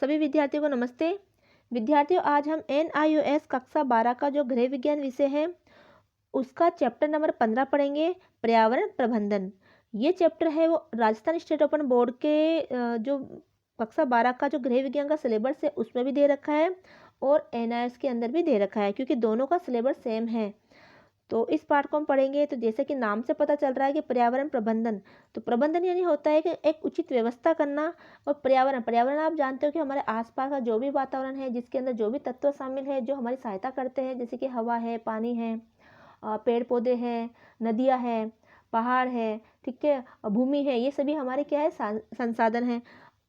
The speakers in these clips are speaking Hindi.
सभी विद्यार्थियों को नमस्ते। विद्यार्थियों, आज हम NIOS कक्षा 12 का जो गृह विज्ञान विषय है उसका चैप्टर नंबर 15 पढ़ेंगे, पर्यावरण प्रबंधन। ये चैप्टर है वो राजस्थान स्टेट ओपन बोर्ड के जो कक्षा 12 का जो गृह विज्ञान का सिलेबस है उसमें भी दे रखा है और NIOS के अंदर भी दे रखा है, क्योंकि दोनों का सिलेबस सेम है। तो इस पाठ को हम पढ़ेंगे। तो जैसे कि नाम से पता चल रहा है कि पर्यावरण प्रबंधन, तो प्रबंधन यानी होता है कि एक उचित व्यवस्था करना। और पर्यावरण पर्यावरण आप जानते हो कि हमारे आसपास का जो भी वातावरण है, जिसके अंदर जो भी तत्व शामिल है जो हमारी सहायता करते हैं, जैसे कि हवा है, पानी है, पेड़ पौधे हैं, नदियाँ हैं, पहाड़ है, ठीक है, भूमि है, ये सभी हमारे क्या है, संसाधन हैं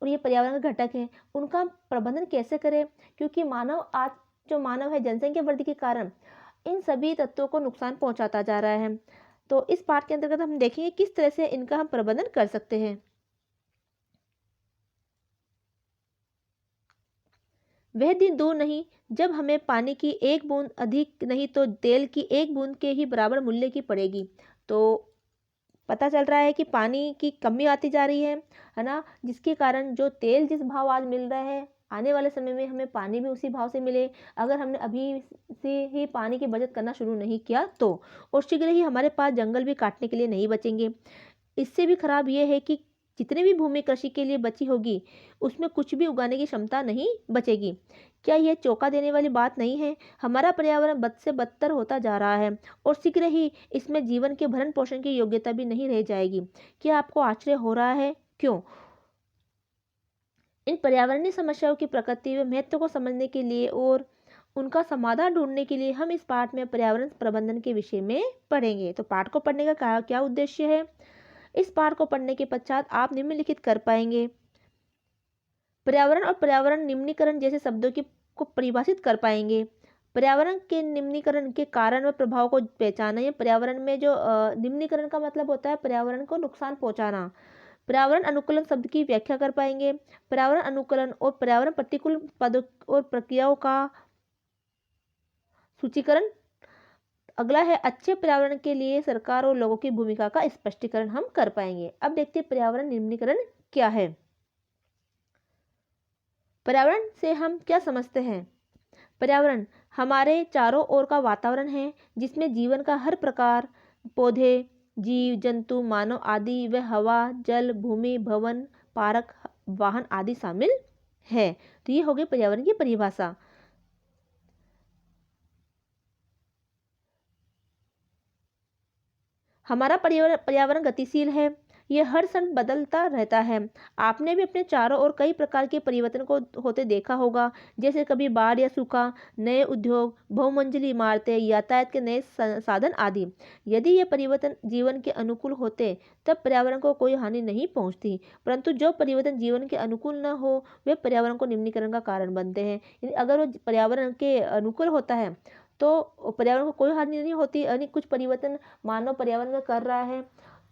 और ये पर्यावरण का घटक है। उनका हम प्रबंधन कैसे करें, क्योंकि मानव आज जो मानव है जनसंख्या वृद्धि के कारण इन सभी तत्वों को नुकसान पहुंचाता जा रहा है। तो इस पाठ के अंतर्गत हम देखेंगे किस तरह से इनका हम प्रबंधन कर सकते हैं। वह दिन दूर नहीं जब हमें पानी की एक बूंद अधिक नहीं तो तेल की एक बूंद के ही बराबर मूल्य की पड़ेगी। तो पता चल रहा है कि पानी की कमी आती जा रही है ना, जिसके कारण जो तेल जिस भाव आज मिल रहा है, आने वाले समय में हमें पानी भी उसी भाव से मिले, अगर हमने अभी से ही पानी की बचत करना शुरू नहीं किया तो। और शीघ्र ही हमारे पास जंगल भी काटने के लिए नहीं बचेंगे। इससे भी खराब ये है कि जितनी भी भूमि कृषि के लिए बची होगी उसमें कुछ भी उगाने की क्षमता नहीं बचेगी। क्या यह चौंका देने वाली बात नहीं है? हमारा पर्यावरण बद से बदतर होता जा रहा है और शीघ्र ही इसमें जीवन के भरण पोषण की योग्यता भी नहीं रह जाएगी। क्या आपको आश्चर्य हो रहा है? क्यों? इन पर्यावरणीय समस्याओं की प्रकृति व महत्व को समझने के लिए और उनका समाधान ढूंढने के लिए हम इस पाठ में पर्यावरण प्रबंधन के विषय में पढ़ेंगे। तो पाठ को पढ़ने का क्या उद्देश्य है? इस पाठ को पढ़ने के पश्चात आप निम्नलिखित कर पाएंगे। पर्यावरण और पर्यावरण निम्नीकरण जैसे शब्दों की को परिभाषित कर पाएंगे। पर्यावरण के निम्नीकरण के कारण व प्रभाव को पहचाना। ये पर्यावरण में जो निम्नीकरण का मतलब होता है पर्यावरण को नुकसान पहुंचाना। पर्यावरण अनुकूलन शब्द की व्याख्या कर पाएंगे। पर्यावरण अनुकूलन और पर्यावरण प्रतिकूल पदों और प्रक्रियाओं का सूचीकरण। अगला है अच्छे पर्यावरण के लिए सरकार और लोगों की भूमिका का स्पष्टीकरण हम कर पाएंगे। अब देखते हैं पर्यावरण निम्नीकरण क्या है। पर्यावरण से हम क्या समझते हैं? पर्यावरण हमारे चारों ओर का वातावरण है जिसमें जीवन का हर प्रकार, पौधे, जीव जंतु, मानव आदि व हवा, जल, भूमि, भवन, पार्क, वाहन आदि शामिल है। तो ये हो गई पर्यावरण की परिभाषा। हमारा पर्यावरण गतिशील है, यह हर क्षण बदलता रहता है। आपने भी अपने चारों ओर कई प्रकार के परिवर्तन को होते देखा होगा, जैसे कभी बाढ़ या सूखा, नए उद्योग, बहुमंजिली इमारतें, यातायात के नए साधन आदि। यदि ये परिवर्तन जीवन के अनुकूल होते तब पर्यावरण को कोई हानि नहीं पहुंचती, परंतु जो परिवर्तन जीवन के अनुकूल न हो वे पर्यावरण को निम्नीकरण का कारण बनते हैं। यानी अगर वो पर्यावरण के अनुकूल होता है तो पर्यावरण को कोई हानि नहीं होती, यानी कुछ परिवर्तन मानव पर्यावरण में कर रहा है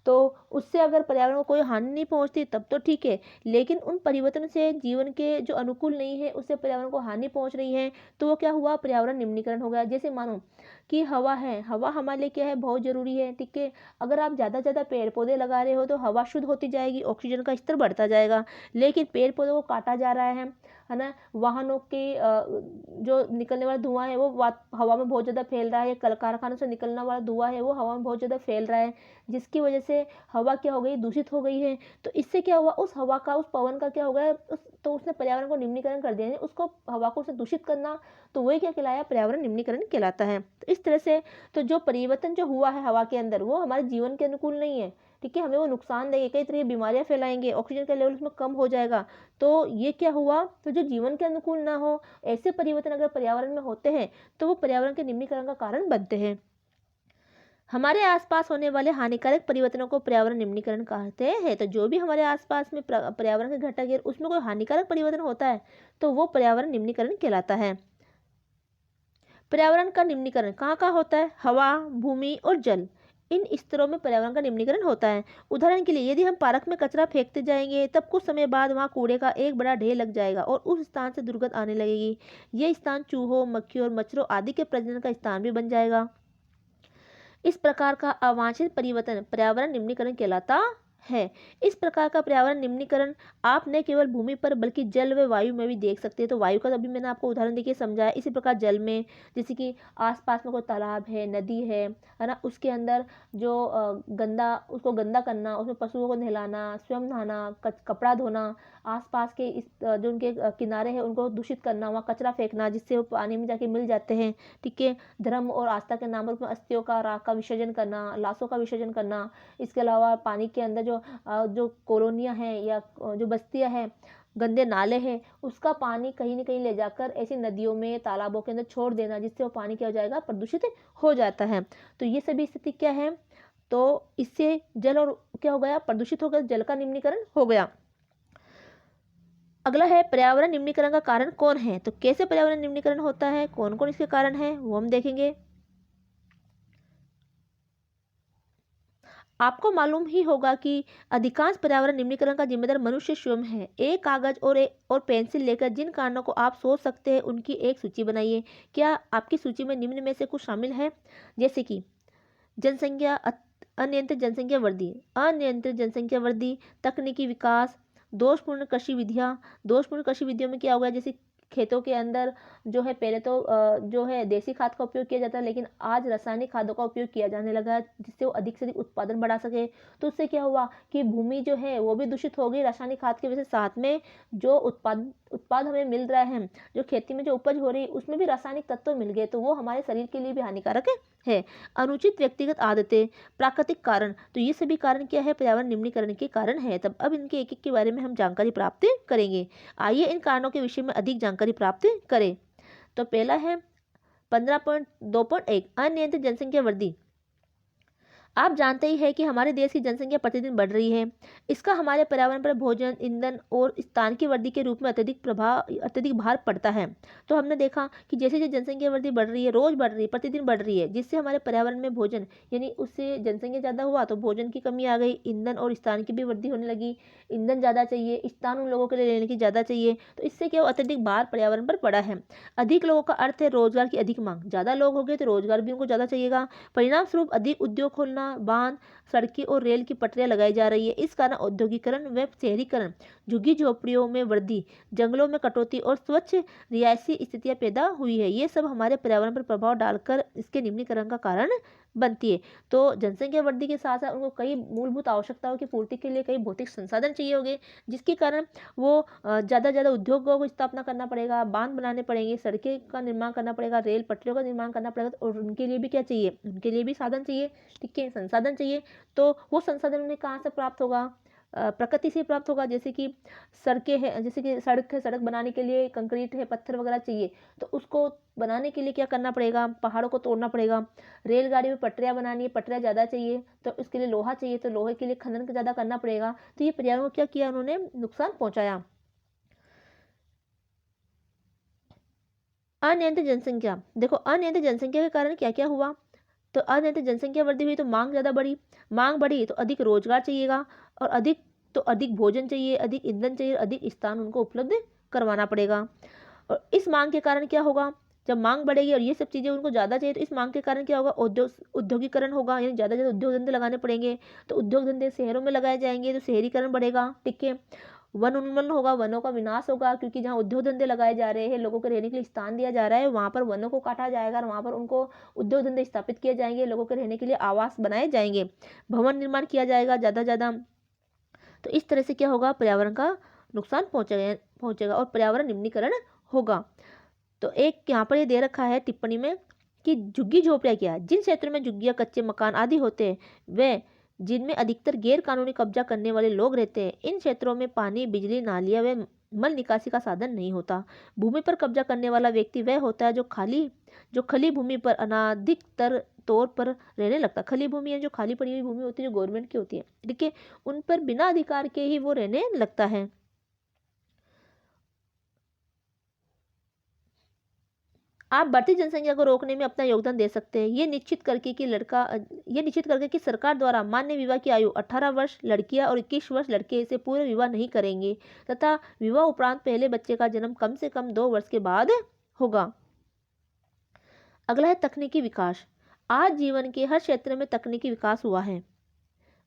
तो उससे अगर पर्यावरण को कोई हानि नहीं पहुंचती तब तो ठीक है, लेकिन उन परिवर्तन से जीवन के जो अनुकूल नहीं है उससे पर्यावरण को हानि पहुंच रही है तो वो क्या हुआ? पर्यावरण निम्नीकरण हो गया। जैसे मानो कि हवा है, हवा हमारे लिए क्या है? बहुत जरूरी है, ठीक है। अगर आप ज़्यादा से ज़्यादा पेड़ पौधे लगा रहे हो तो हवा शुद्ध होती जाएगी, ऑक्सीजन का स्तर बढ़ता जाएगा। लेकिन पेड़ पौधों को काटा जा रहा है ना, वाहनों के जो निकलने वाला धुआं है वो हवा में बहुत ज़्यादा फैल रहा है, कल कारखानों से निकलने वाला धुआं है वो हवा में बहुत ज़्यादा फैल रहा है, जिसकी वजह से हवा क्या हो गई? दूषित हो गई है। तो इससे क्या हुआ? उस हवा का, उस पवन का क्या हो गया? तो उसने पर्यावरण को निम्नीकरण कर दिया, उसको हवा को उसे दूषित करना, तो वही क्या कहलाया? पर्यावरण निम्नीकरण कहलाता है। तो इस तरह से तो जो परिवर्तन जो हुआ है हवा के अंदर वो हमारे जीवन के अनुकूल नहीं है, ठीक है। हमें वो नुकसान देंगे, कई तरह की बीमारियां फैलाएंगे, ऑक्सीजन का लेवल उसमें कम हो जाएगा। तो ये क्या हुआ? तो जो जीवन के अनुकूल ना हो ऐसे परिवर्तन अगर पर्यावरण में होते हैं तो वो पर्यावरण के निम्नीकरण का कारण बनते हैं। हमारे आसपास होने वाले हानिकारक परिवर्तनों को पर्यावरण निम्नीकरण कहते हैं। तो जो भी हमारे आसपास में पर्यावरण के घटक है उसमें कोई हानिकारक परिवर्तन होता है तो वो पर्यावरण निम्नीकरण कहलाता है। पर्यावरण का निम्नीकरण कहाँ कहाँ होता है? हवा, भूमि और जल, इन स्तरों में पर्यावरण का निम्नीकरण होता है। उदाहरण के लिए यदि हम पार्क में कचरा फेंकते जाएंगे तब कुछ समय बाद वहाँ कूड़े का एक बड़ा ढेर लग जाएगा और उस स्थान से दुर्गंध आने लगेगी। यह स्थान चूहों, मक्खियों और मच्छरों आदि के प्रजनन का स्थान भी बन जाएगा। इस प्रकार का अवांछित परिवर्तन पर्यावरण निम्नीकरण कहलाता है। इस प्रकार का पर्यावरण निम्नीकरण आप न केवल भूमि पर बल्कि जल व वायु में भी देख सकते हैं। तो वायु का तो अभी मैंने आपको उदाहरण देके समझाया। इसी प्रकार जल में, जैसे कि आसपास में कोई तालाब है, नदी है ना, उसके अंदर जो गंदा, उसको गंदा करना, उसमें पशुओं को नहलाना, स्वयं नहाना, कपड़ा धोना, आसपास के इस जो उनके किनारे हैं उनको दूषित करना, वहाँ कचरा फेंकना जिससे वो पानी में जाके मिल जाते हैं। ठीक है, धर्म और आस्था के नाम पर उसमें अस्थियों का, राख का विसर्जन करना, लाशों का विसर्जन करना। इसके अलावा पानी के अंदर जो कॉलोनियाँ हैं या जो बस्तियाँ हैं, गंदे नाले हैं, उसका पानी कहीं न कहीं ले जाकर ऐसी नदियों में, तालाबों के अंदर छोड़ देना, जिससे वो पानी क्या हो जाएगा, प्रदूषित हो जाता है। तो ये सभी स्थिति क्या है, तो इससे जल और क्या हो गया, प्रदूषित हो गया, जल का निम्नीकरण हो गया। अगला है पर्यावरण निम्नीकरण का कारण कौन है। तो कैसे पर्यावरण निम्नीकरण होता है, कौन कौन इसके कारण है, वो हम देखेंगे। आपको मालूम ही होगा कि अधिकांश पर्यावरण निम्नीकरण का जिम्मेदार मनुष्य स्वयं है। एक कागज और पेंसिल लेकर जिन कारणों को आप सोच सकते हैं उनकी एक सूची बनाइए। क्या आपकी सूची में निम्न में से कुछ शामिल है, जैसे कि जनसंख्या, अनियंत्रित जनसंख्या वृद्धि, अनियंत्रित जनसंख्या वृद्धि, तकनीकी विकास, दोषपूर्ण कृषि विधियाँ। दोषपूर्ण कृषि विधियों में क्या होगा, जैसे खेतों के अंदर जो है पहले तो जो है देसी खाद का उपयोग किया जाता है, लेकिन आज रासायनिक खादों का उपयोग किया जाने लगा है, जिससे वो अधिक से अधिक उत्पादन बढ़ा सके। तो उससे क्या हुआ कि भूमि जो है वो भी दूषित हो गई रासायनिक खाद की वजह से। साथ में जो उत्पाद हमें मिल रहा है, जो खेती में जो उपज हो रही है, उसमें भी रासायनिक तत्व मिल गए, तो वो हमारे शरीर के लिए भी हानिकारक है। अनुचित व्यक्तिगत आदतें, प्राकृतिक कारण। तो ये सभी कारण क्या है, पर्यावरण निम्नीकरण के कारण है। तब अब इनके एक एक के बारे में हम जानकारी प्राप्त करेंगे। आइए इन कारणों के विषय में अधिक जानकारी प्राप्त करें। तो पहला है 15.2.1 अनियंत्रित जनसंख्या वृद्धि। आप जानते ही हैं कि हमारे देश की जनसंख्या प्रतिदिन बढ़ रही है। इसका हमारे पर्यावरण पर भोजन, ईंधन और स्थान की वृद्धि के रूप में अत्यधिक भार पड़ता है। तो हमने देखा कि जैसे जैसे जनसंख्या वृद्धि बढ़ रही है, रोज बढ़ रही है, प्रतिदिन बढ़ रही है, जिससे हमारे पर्यावरण में भोजन, यानी उससे जनसंख्या ज़्यादा हुआ तो भोजन की कमी आ गई, ईंधन और स्थान की भी वृद्धि होने लगी। ईंधन ज़्यादा चाहिए, स्थान उन लोगों के लिए लेने की ज़्यादा चाहिए, तो इससे क्या अत्यधिक भार पर्यावरण पर पड़ा है। अधिक लोगों का अर्थ है रोजगार की अधिक मांग। ज़्यादा लोग हो गए तो रोजगार भी उनको ज़्यादा चाहिएगा। परिणाम स्वरूप अधिक उद्योग खोलना, बांध, सड़कें और रेल की पटरियां लगाई जा रही है। इस कारण औद्योगिकरण व शहरीकरण, झुग्गी झोपड़ियों में वृद्धि, जंगलों में कटौती और स्वच्छ रिहायशी स्थितियां पैदा हुई है। ये सब हमारे पर्यावरण पर प्रभाव डालकर इसके निम्नीकरण का कारण बनती है। तो जनसंख्या वृद्धि के साथ साथ उनको कई मूलभूत आवश्यकताओं की पूर्ति के लिए कई भौतिक संसाधन चाहिए होंगे, जिसके कारण वो ज़्यादा ज़्यादा उद्योगों को स्थापना करना पड़ेगा, बांध बनाने पड़ेंगे, सड़कें का निर्माण करना पड़ेगा, रेल पटरियों का निर्माण करना पड़ेगा। और उनके लिए भी क्या चाहिए, उनके लिए भी साधन चाहिए, ठीक है, संसाधन चाहिए। तो वो संसाधन उन्हें कहाँ से प्राप्त होगा, प्रकृति से प्राप्त होगा। जैसे कि सड़कें हैं, जैसे कि सड़क है, सड़क बनाने के लिए कंक्रीट है, पत्थर वगैरह चाहिए, तो उसको बनाने के लिए क्या करना पड़ेगा, पहाड़ों को तोड़ना पड़ेगा। रेलगाड़ी में पटरियाँ बनानी है, पटरियाँ ज़्यादा चाहिए, तो इसके लिए लोहा चाहिए, तो लोहे के लिए खनन ज़्यादा करना पड़ेगा। तो ये पर्यावरण को क्या किया, उन्होंने नुकसान पहुंचाया। अनियंत्रित जनसंख्या, देखो अनियंत्रित जनसंख्या के कारण क्या क्या हुआ। तो अनियंत्रित जनसंख्या वृद्धि हुई तो मांग ज़्यादा बढ़ी, मांग बढ़ी तो अधिक रोजगार चाहिएगा, और अधिक भोजन चाहिए, अधिक ईंधन चाहिए, अधिक स्थान उनको उपलब्ध करवाना पड़ेगा। और इस मांग के कारण क्या होगा, जब मांग बढ़ेगी और ये सब चीज़ें उनको ज़्यादा चाहिए, तो इस मांग के कारण क्या होगा, औद्योगिकरण होगा, यानी ज़्यादा ज़्यादा उद्योग धंधे लगाने पड़ेंगे। तो उद्योग धंधे शहरों में लगाए जाएंगे तो शहरीकरण बढ़ेगा, ठीक है। वन उन्मूलन होगा, वनों का विनाश होगा, क्योंकि जहाँ उद्योग धंधे लगाए जा रहे हैं, लोगों को रहने के लिए स्थान दिया जा रहा है, वहाँ पर वनों को काटा जाएगा और वहाँ पर उनको उद्योग धंधे स्थापित किए जाएंगे, लोगों के रहने के लिए आवास बनाए जाएंगे, भवन निर्माण किया जाएगा ज़्यादा ज़्यादा। तो इस तरह से क्या होगा, पर्यावरण का नुकसान पहुंचेगा और पर्यावरण निम्नीकरण होगा। तो एक यहाँ पर ये दे रखा है टिप्पणी में कि झुग्गी झोपड़ियाँ क्या है, जिन क्षेत्रों में झुग्गियाँ, कच्चे मकान आदि होते हैं, वे जिनमें अधिकतर गैर कानूनी कब्जा करने वाले लोग रहते हैं, इन क्षेत्रों में पानी, बिजली, नालियाँ व मल निकासी का साधन नहीं होता। भूमि पर कब्जा करने वाला व्यक्ति वह होता है जो खली भूमि पर अनाधिकतर तौर पर रहने लगता। खली भूमि है जो खाली पड़ी हुई भूमि होती है, जो गवर्नमेंट की होती है, ठीक है, उन पर बिना अधिकार के ही वो रहने लगता है। आप बढ़ती जनसंख्या को रोकने में अपना योगदान दे सकते हैं, ये निश्चित करके कि सरकार द्वारा मान्य विवाह की आयु 18 वर्ष लड़कियां और 21 वर्ष लड़के से पूर्व विवाह नहीं करेंगे, तथा विवाह उपरांत पहले बच्चे का जन्म कम से कम 2 वर्ष के बाद होगा। अगला है तकनीकी विकास। आज जीवन के हर क्षेत्र में तकनीकी विकास हुआ है।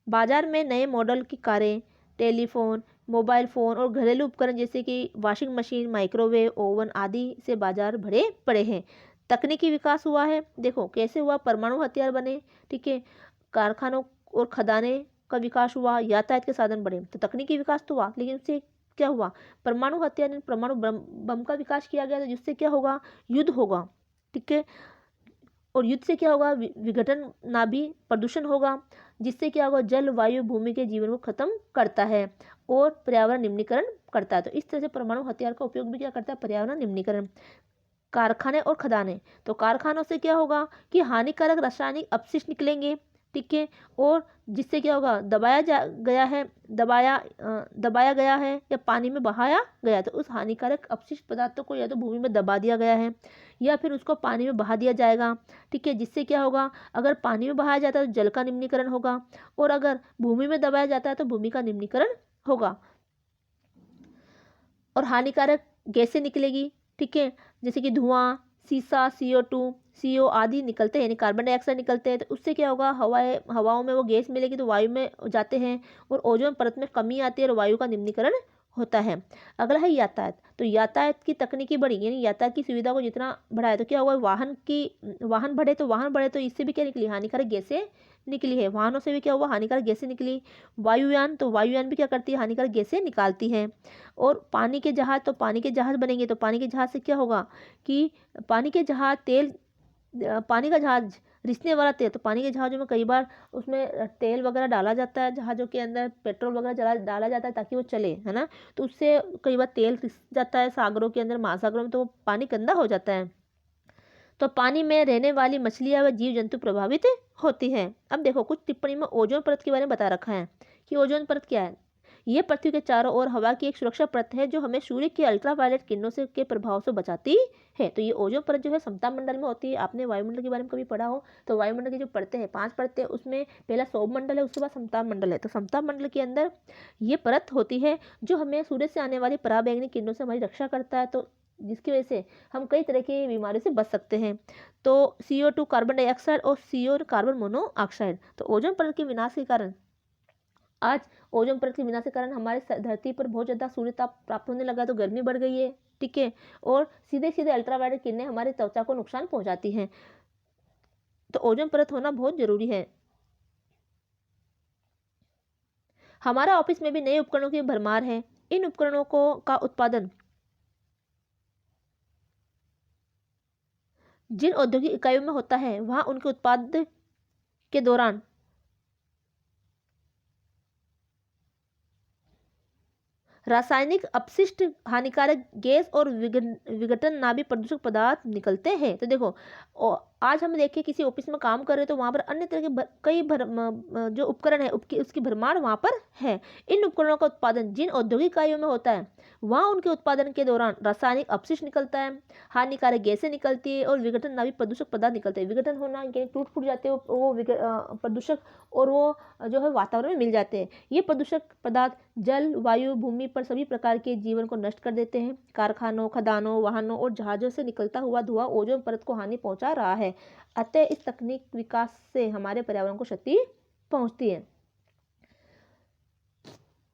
बाजार में नए मॉडल की कारें, टेलीफोन, मोबाइल फ़ोन और घरेलू उपकरण जैसे कि वॉशिंग मशीन, माइक्रोवेव, ओवन आदि से बाजार भरे पड़े हैं। तकनीकी विकास हुआ है, देखो कैसे हुआ, परमाणु हथियार बने, ठीक है, कारखानों और खदानें का विकास हुआ, यातायात के साधन बढ़े। तो तकनीकी विकास तो हुआ, लेकिन उससे क्या हुआ, परमाणु हथियार यानी परमाणु बम का विकास किया गया, तो जिससे क्या होगा, युद्ध होगा, ठीक है। और युद्ध से क्या होगा, विघटन नाभि प्रदूषण होगा, जिससे क्या होगा, जल वायु भूमि के जीवन को खत्म करता है और पर्यावरण निम्नीकरण करता है। तो इस तरह से परमाणु हथियार का उपयोग भी क्या करता है, पर्यावरण निम्नीकरण। कारखाने और खदानें, तो कारखानों से क्या होगा कि हानिकारक रासायनिक अपशिष्ट निकलेंगे, ठीक है, और जिससे क्या होगा, दबाया गया है या पानी में बहाया गया, तो उस हानिकारक अपशिष्ट पदार्थों को या तो भूमि में दबा दिया गया है या फिर उसको पानी में बहा दिया जाएगा, ठीक है, जिससे क्या होगा, अगर पानी में बहाया जाता है तो जल का निम्नीकरण होगा और अगर भूमि में दबाया जाता है तो भूमि का निम्नीकरण होगा और हानिकारक गैसें निकलेगी, ठीक है, जैसे कि धुआं, सीसा, CO2, CO आदि निकलते हैं, यानी कार्बन डाइऑक्साइड निकलते हैं। तो उससे क्या होगा, हवाओं में वो गैस मिलेगी तो वायु में जाते हैं और ओजोन परत में कमी आती है और वायु का निम्नीकरण होता है। अगला है यातायात, तो यातायात की तकनीकी बढ़ी, यानी यातायात की सुविधा को जितना बढ़ाए तो क्या होगा, वाहन बढ़े तो इससे भी क्या निकली, हानिकारक गैसें निकली है, वाहनों से भी क्या हुआ, हानिकारक गैसें निकली। वायुयान, तो वायुयान भी क्या करती है, हानिकारक गैसें निकालती है। और पानी के जहाज, तो पानी के जहाज बनेंगे तो पानी के जहाज से क्या होगा कि पानी के जहाज पानी का जहाज रिसने वाला तेल, तो पानी के जहाज़ों में कई बार उसमें तेल वगैरह डाला जाता है, जहाज़ों के अंदर पेट्रोल वगैरह डाला जाता है ताकि वो चले, है ना, तो उससे कई बार तेल रिस जाता है सागरों के अंदर, महासागरों में, तो वो पानी गंदा हो जाता है। तो पानी में रहने वाली मछलियाँ व जीव जंतु प्रभावित होती हैं। अब देखो कुछ टिप्पणी में ओजोन परत के बारे में बता रखा है कि ओजोन परत क्या है। ये पृथ्वी के चारों ओर हवा की एक सुरक्षा परत है जो हमें सूर्य के अल्ट्रावायलेट किरणों से के प्रभाव से बचाती है। तो ये ओजोन परत जो है समताप मंडल में होती है। आपने वायुमंडल के बारे में कभी पढ़ा हो तो वायुमंडल की जो परतें हैं, 5 परतें, उसमें पहला सौर मंडल है, उसके बाद समताप मंडल है। तो समताप मंडल के अंदर ये परत होती है जो हमें सूर्य से आने वाली पराबैंगनी किरणों से हमारी रक्षा करता है, तो जिसकी वजह से हम कई तरह की बीमारियों से बच सकते हैं। तो CO2 कार्बन डाइऑक्साइड और CO कार्बन मोनोऑक्साइड। तो ओजोन परत के विनाश के कारण आज ओजोन परत के विनाश के कारण हमारे धरती पर बहुत ज़्यादा सूर्य ताप प्राप्त होने लगा, तो गर्मी बढ़ गई है, ठीक है, और सीधे सीधे अल्ट्रावायलेट किरणें हमारी त्वचा को नुकसान पहुंचाती हैं। तो ओजोन परत होना बहुत जरूरी है। हमारा ऑफिस में भी नए उपकरणों की भरमार है। इन उपकरणों को का उत्पादन जिन औद्योगिक इकाइयों में होता है वहां उनके उत्पाद के दौरान रासायनिक अपशिष्ट, हानिकारक गैस और विघटन नाभी प्रदूषक पदार्थ निकलते हैं। तो देखो आज हम देखें किसी ऑफिस में काम कर रहे हैं तो वहाँ पर अन्य तरह के कई जो उपकरण है उसकी भरमार वहाँ पर है। इन उपकरणों का उत्पादन जिन औद्योगिक इकाइयों में होता है वहाँ उनके उत्पादन के दौरान रासायनिक अपशिष्ट निकलता है, हानिकारक गैसें निकलती है और विघटन नाभी प्रदूषक पदार्थ निकलते हैं। विघटन होना यानी टूट फूट जाते हैं वो प्रदूषक, और वो जो है वातावरण में मिल जाते हैं। ये प्रदूषक पदार्थ जल, वायु, भूमि पर सभी प्रकार के जीवन को नष्ट कर देते हैं। कारखानों, खदानों, वाहनों और जहाज़ों से निकलता हुआ धुआं ओजोन परत को हानि पहुंचा रहा है। अतः इस तकनीक विकास से हमारे पर्यावरण को क्षति पहुंचती है।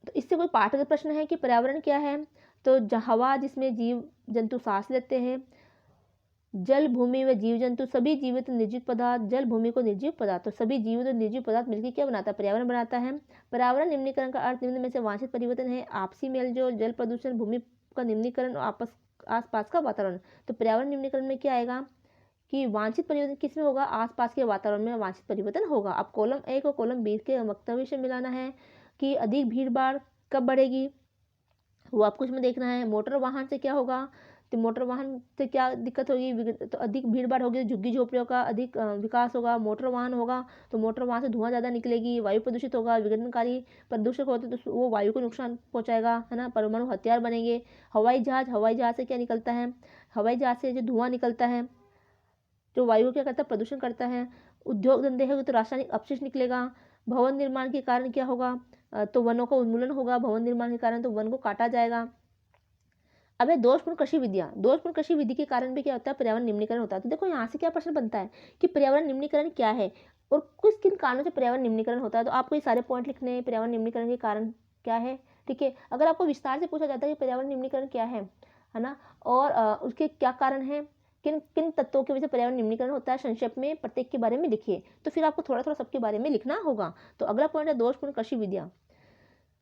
तो इससे कोई पाठ्यक्रम प्रश्न है कि पर्यावरण क्या है, तो हवा जिसमें जीव जंतु सांस लेते हैं, जल, भूमि व जीव जंतु, सभी जीवित निर्जीव पदार्थ, जल, भूमि को निर्जीव पदार्थ, तो सभी जीवित और निर्जीव पदार्थ मिलकर क्या बनाता है, पर्यावरण बनाता है। पर्यावरण निम्नीकरण का अर्थ निम्न में से वांछित परिवर्तन है: आपसी मेलजोल, जल प्रदूषण, भूमि का निम्नीकरण और आसपास का वातावरण। तो पर्यावरण निम्नीकरण में क्या आएगा कि वांछित परिवर्तन किस में होगा, आसपास के वातावरण में वांछित परिवर्तन होगा। अब कॉलम 1 और कॉलम 20 के वक्तव्य से मिलाना है कि अधिक भीड़ भाड़ कब बढ़ेगी, वो आपको इसमें देखना है। मोटर वाहन से क्या होगा, तो मोटर वाहन से क्या दिक्कत होगी, तो अधिक भीड़ भाड़ होगी, झुग्गी झोपड़ियों का अधिक विकास होगा। मोटर वाहन होगा तो मोटर वाहन से धुआं ज़्यादा निकलेगी, वायु प्रदूषित होगा, विघटनकारी प्रदूषक होते तो वो वायु को नुकसान पहुंचाएगा, है ना, परमाणु हथियार बनेंगे। हवाई जहाज से क्या निकलता है, हवाई जहाज से जो धुआं निकलता है जो वायु को क्या करता है, प्रदूषण करता है। उद्योग धंधे होंगे तो रासायनिक अपशिष्ट निकलेगा। भवन निर्माण के कारण क्या होगा, तो वनों का उन्मूलन होगा, भवन निर्माण के कारण तो वन को काटा जाएगा। अब है दोषपूर्ण कृषि विधियां। दोषपूर्ण कृषि विधि के कारण भी क्या होता है, पर्यावरण निम्नीकरण होता है। तो देखो यहाँ से क्या प्रश्न बनता है कि पर्यावरण निम्नीकरण क्या है। और किस किन कारणों से पर्यावरण निम्नीकरण होता है। तो आपको ये सारे पॉइंट लिखने हैं, पर्यावरण निम्नीकरण के कारण क्या है। ठीक है, अगर आपको विस्तार से पूछा जाता है कि पर्यावरण निम्नीकरण क्या है ना, और उसके क्या कारण है, किन किन तत्वों की वजह से पर्यावरण निम्नीकरण होता है, संक्षेप में प्रत्येक के बारे में लिखिए। तो फिर आपको थोड़ा थोड़ा सबके बारे में लिखना होगा। तो अगला पॉइंट है दोषपूर्ण कृषि विधियाँ।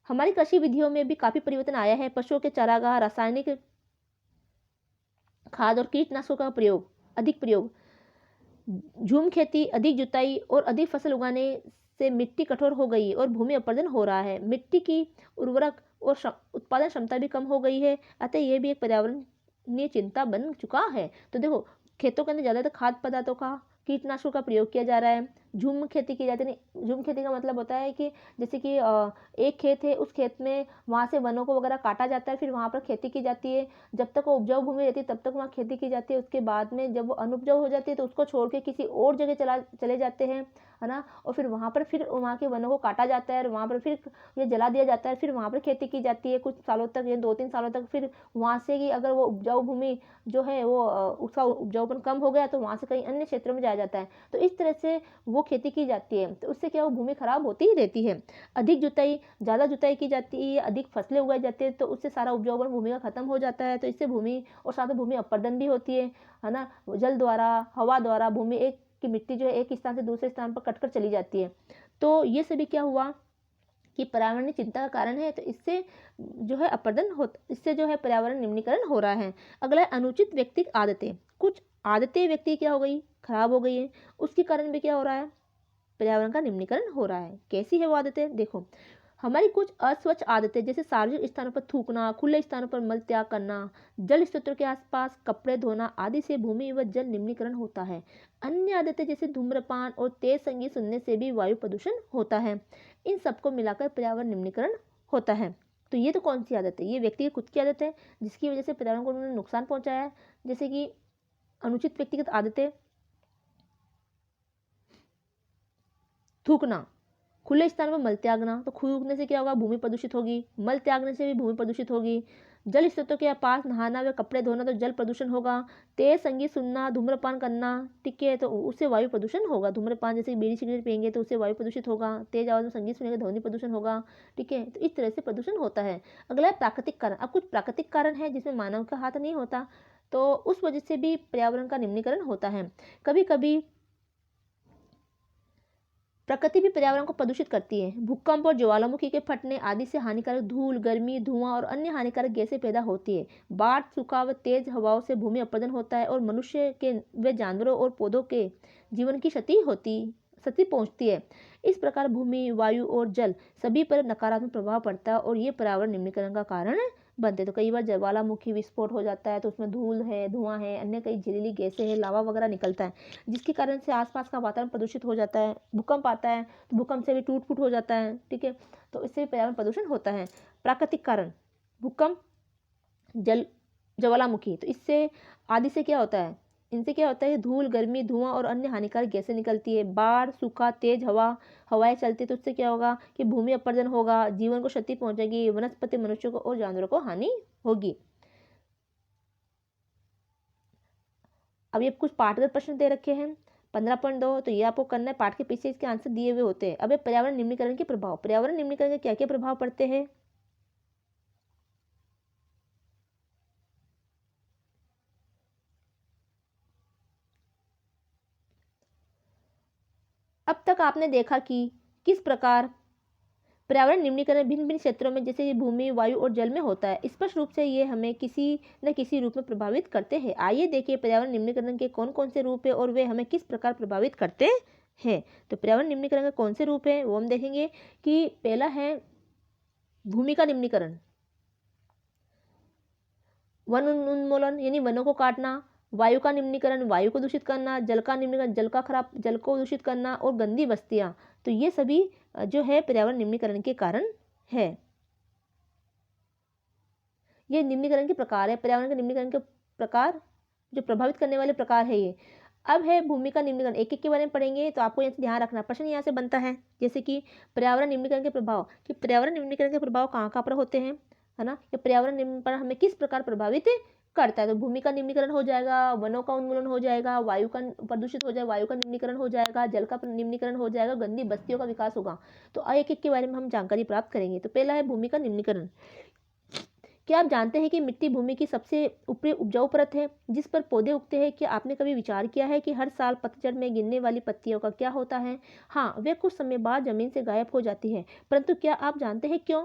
हमारी कृषि विधियों में भी काफी परिवर्तन आया है। पशुओं के चारागाह, रासायनिक खाद और कीटनाशकों का अधिक प्रयोग, झूम खेती, अधिक जुताई और अधिक फसल उगाने से मिट्टी कठोर हो गई और भूमि अपरदन हो रहा है। मिट्टी की उर्वरक और उत्पादन क्षमता भी कम हो गई है। अतः यह भी एक पर्यावरणीय चिंता बन चुका है। तो देखो, खेतों के अंदर ज़्यादातर खाद्य पदार्थों का, कीटनाशकों का प्रयोग किया जा रहा है। झूम खेती की जाती है। झूम खेती का मतलब होता है कि जैसे कि एक खेत है, उस खेत में वहाँ से वनों को वगैरह काटा जाता है, फिर वहाँ पर खेती की जाती है। जब तक वो उपजाऊ भूमि रहती है तब तक वहाँ खेती की जाती है। उसके बाद में जब वो अनुपजाऊ हो जाती है तो उसको छोड़ के किसी और जगह चले जाते हैं, है ना। और फिर वहाँ पर फिर वहाँ के वनों को काटा जाता है और वहाँ पर फिर ये जला दिया जाता है। फिर वहाँ पर खेती की जाती है कुछ सालों तक, या 2-3 सालों तक। फिर वहाँ से ही अगर वो उपजाऊ भूमि जो है वो उसका उपजाऊपन कम हो गया तो वहाँ से कहीं अन्य क्षेत्रों में जाया जाता है। तो इस तरह से वो खेती की जाती है। तो उससे क्या, वो भूमि खराब होती ही रहती है। अधिक जुताई, ज़्यादा जुताई की जाती है, अधिक फसलें उगाई जाती है, तो उससे सारा उपजाऊपन भूमि का खत्म हो जाता है। तो इससे भूमि और साथ में भूमि अपरदन भी होती है ना। जल द्वारा, हवा द्वारा भूमि की मिट्टी जो है एक स्थान से दूसरे स्थान पर कटकर चली जाती है। तो ये सभी क्या हुआ कि पर्यावरणीय चिंता का कारण है। तो इससे जो है अपरदन हो, इससे जो है पर्यावरण निम्नीकरण हो रहा है। अगला है अनुचित व्यक्तिगत आदतें। कुछ आदतें व्यक्ति क्या हो गई, खराब हो गई है, उसके कारण भी क्या हो रहा है, पर्यावरण का निम्नीकरण हो रहा है। कैसी है वो आदतें, देखो। हमारी कुछ अस्वच्छ आदतें, जैसे सार्वजनिक स्थानों पर थूकना, खुले स्थानों पर मल त्याग करना, जल स्रोतों के आसपास कपड़े धोना आदि से भूमि व जल निम्नीकरण होता है। अन्य आदतें जैसे धूम्रपान और तेज संगीत सुनने से भी वायु प्रदूषण होता है। इन सबको मिलाकर पर्यावरण निम्नीकरण होता है। तो ये तो कौन सी आदत है, ये व्यक्ति की खुद की आदत है जिसकी वजह से पर्यावरण को उन्होंने नुकसान पहुंचाया है। जैसे कि अनुचित व्यक्तिगत आदतें, थूकना, खुले स्थान पर मल त्यागना। तो थूकने से क्या होगा, भूमि प्रदूषित होगी। मल त्यागने से भी भूमि प्रदूषित होगी। जल स्रोतों के पास नहाना व कपड़े धोना, तो जल प्रदूषण होगा। तेज संगीत सुनना, धूम्रपान करना, ठीक है, तो उससे वायु प्रदूषण होगा। धूम्रपान जैसे बीड़ी सिगरेट पियेंगे तो उससे वायु प्रदूषित होगा। तेज आवाज में संगीत सुनेंगे, ध्वनि प्रदूषण होगा। ठीक है, तो इस तरह से प्रदूषण होता है। अगला है प्राकृतिक कारण। अब कुछ प्राकृतिक कारण है जिसमें मानव का हाथ नहीं होता, तो उस वजह से भी पर्यावरण का निम्नीकरण होता है। कभी कभी प्रकृति भी पर्यावरण को प्रदूषित करती है। भूकंप और ज्वालामुखी के फटने आदि से हानिकारक धूल, गर्मी, धुआं और अन्य हानिकारक गैसें पैदा होती है। बाढ़, सूखा व तेज हवाओं से भूमि अपरदन होता है और मनुष्य के व जानवरों और पौधों के जीवन की क्षति पहुंचती है। इस प्रकार भूमि, वायु और जल सभी पर नकारात्मक प्रभाव पड़ता है और ये पर्यावरण निम्नीकरण का कारण बनते। तो कई बार ज्वालामुखी विस्फोट हो जाता है तो उसमें धूल है, धुआं है, अन्य कई जहरीली गैसें हैं, लावा वगैरह निकलता है, जिसके कारण से आसपास का वातावरण प्रदूषित हो जाता है। भूकंप आता है तो भूकंप से भी टूट फूट हो जाता है। ठीक है, तो इससे भी पर्यावरण प्रदूषण होता है। प्राकृतिक कारण, भूकंप, जल, ज्वालामुखी, तो इससे आदि से क्या होता है, इनसे क्या होता है, धूल, गर्मी, धुआं और अन्य हानिकारक गैसें निकलती है। बाढ़, सूखा, तेज हवाएं चलती, तो उससे क्या होगा कि भूमि अपरदन होगा, जीवन को क्षति पहुंचेगी, वनस्पति, मनुष्यों को और जानवरों को हानि होगी। अब ये कुछ पाठगत प्रश्न दे रखे हैं 15.2, तो ये आपको करना है। पाठ के पीछे इसके आंसर दिए हुए होते हैं। अब पर्यावरण निम्नीकरण के प्रभाव, पर्यावरण निम्नीकरण के क्या क्या प्रभाव पड़ते हैं। अब तक आपने देखा कि किस प्रकार पर्यावरण निम्नीकरण भिन्न भिन्न क्षेत्रों में, जैसे भूमि, वायु और जल में होता है। स्पष्ट रूप से ये हमें किसी न किसी रूप में प्रभावित करते हैं। आइए देखिए पर्यावरण निम्नीकरण के कौन कौन से रूप है और वे हमें किस प्रकार प्रभावित करते हैं। तो पर्यावरण निम्नीकरण के कौन से रूप है वो हम देखेंगे कि पहला है भूमि का निम्नीकरण, वन उन्मूलन यानी वनों को काटना। वायु का निम्नीकरण, वायु को दूषित करना। जल का निम्नीकरण, जल को दूषित करना और गंदी बस्तियां। तो ये सभी जो है पर्यावरण निम्नीकरण के कारण है। ये निम्नीकरण के प्रकार है, पर्यावरण के निम्नीकरण के प्रकार, जो प्रभावित करने वाले प्रकार है ये। अब है भूमि का निम्नीकरण, एक एक के बारे में पढ़ेंगे। तो आपको यहाँ से ध्यान रखना, प्रश्न यहाँ से बनता है जैसे कि पर्यावरण निम्नीकरण के प्रभाव, कि पर्यावरण निम्नीकरण के प्रभाव कहाँ कहाँ पर होते हैं, है ना। या पर्यावरण पर हमें किस प्रकार प्रभावित करता है। तो भूमि का निम्नीकरण हो जाएगा, वनों का उन्मूलन हो जाएगा, वायु का प्रदूषित हो जाएगा, वायु का निम्नीकरण हो जाएगा, जल का निम्नीकरण हो जाएगा, गंदी बस्तियों का विकास होगा। तो एक एक के बारे में हम जानकारी प्राप्त करेंगे। तो पहला है भूमि का निम्नीकरण। क्या आप जानते हैं कि मिट्टी भूमि की सबसे ऊपरी उपजाऊ परत है जिस पर पौधे उगते हैं? क्या आपने कभी विचार किया है कि हर साल पतझड़ में गिरने वाली पत्तियों का क्या होता है? हाँ, वे कुछ समय बाद जमीन से गायब हो जाती है, परंतु क्या आप जानते हैं क्यों?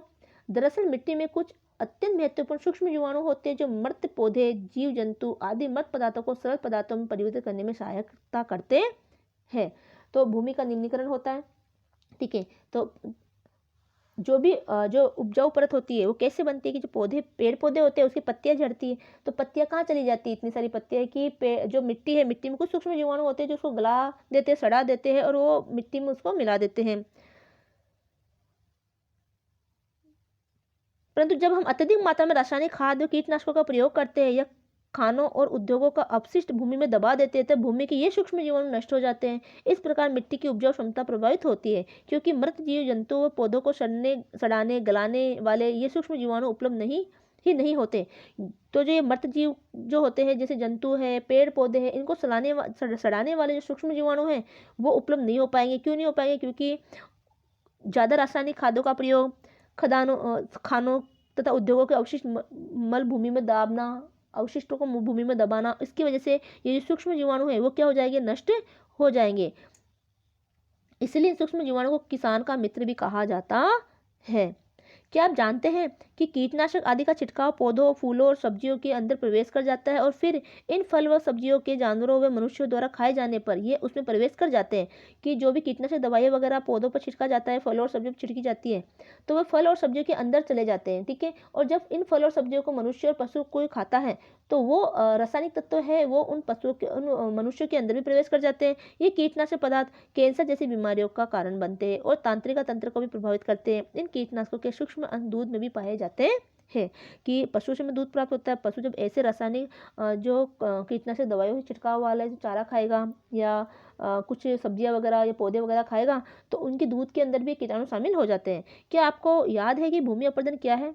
दरअसल मिट्टी में कुछ अत्यंत महत्वपूर्ण सूक्ष्म जीवाणु होते हैं जो मृत पौधे, जीव जंतु आदि मृत पदार्थों को सरल पदार्थों में परिवर्तित करने में सहायता करते हैं। तो भूमि का निम्नीकरण होता है। ठीक है। तो जो उपजाऊ परत होती है वो कैसे बनती है कि जो पेड़ पौधे होते हैं उसकी पत्तियां झड़ती है, तो पत्तियां कहाँ चली जाती है? इतनी सारी पत्तियां है कि जो मिट्टी है, मिट्टी में कुछ सूक्ष्म जीवाणु होते हैं जो उसको गला देते हैं, सड़ा देते हैं और वो मिट्टी में उसको मिला देते हैं। परंतु जब हम अत्यधिक मात्रा में रासायनिक खाद और कीटनाशकों का प्रयोग करते हैं या खानों और उद्योगों का अपशिष्ट भूमि में दबा देते हैं, तब भूमि के ये सूक्ष्म जीवाणु नष्ट हो जाते हैं। इस प्रकार मिट्टी की उपजाऊ क्षमता प्रभावित होती है, क्योंकि मृत जीव जंतु व पौधों को सड़ाने गलाने वाले ये सूक्ष्म जीवाणु उपलब्ध नहीं होते। तो जो ये मृत जीव जो होते हैं, जैसे जंतु है, पेड़ पौधे हैं, इनको सड़ाने वाले जो सूक्ष्म जीवाणु हैं वो उपलब्ध नहीं हो पाएंगे। क्यों नहीं हो पाएंगे? क्योंकि ज़्यादा रासायनिक खादों का प्रयोग, खानों तथा उद्योगों के अवशिष्ट मल भूमि में दाबना, अवशिष्टों को भूमि में दबाना, इसकी वजह से ये जो सूक्ष्म जीवाणु है वो क्या हो जाएंगे? नष्ट हो जाएंगे। इसलिए सूक्ष्म जीवाणु को किसान का मित्र भी कहा जाता है। क्या आप जानते हैं कि कीटनाशक आदि का छिड़काव पौधों, फूलों और सब्जियों के अंदर प्रवेश कर जाता है और फिर इन फल व सब्जियों के जानवरों व मनुष्यों द्वारा खाए जाने पर ये उसमें प्रवेश कर जाते हैं? कि जो भी कीटनाशक दवाई वगैरह पौधों पर छिड़का जाता है, फलों और सब्जियों पर छिड़की जाती है, तो वह फल और सब्जियों के अंदर चले जाते हैं। ठीक है। और जब इन फल और सब्जियों को मनुष्य और पशु कोई खाता है तो वो रासायनिक तत्व है वो उन पशुओं के, उन मनुष्यों के अंदर भी प्रवेश कर जाते हैं। ये कीटनाशक पदार्थ कैंसर जैसी बीमारियों का कारण बनते हैं और तंत्रिका तंत्र को भी प्रभावित करते हैं। इन कीटनाशकों के सूक्ष्म अंश दूध में भी पाए जाते हैं कि पशु से में दूध प्राप्त होता है। पशु जब ऐसे रासायनिक जो कीटनाशक दवाइयों से छिड़काव वाला जो चारा खाएगा या कुछ सब्जियां वगैरह या पौधे वगैरह खाएगा तो उनके दूध के अंदर भी कीटाणु शामिल हो जाते हैं। क्या आपको याद है कि भूमि अपरदन क्या है?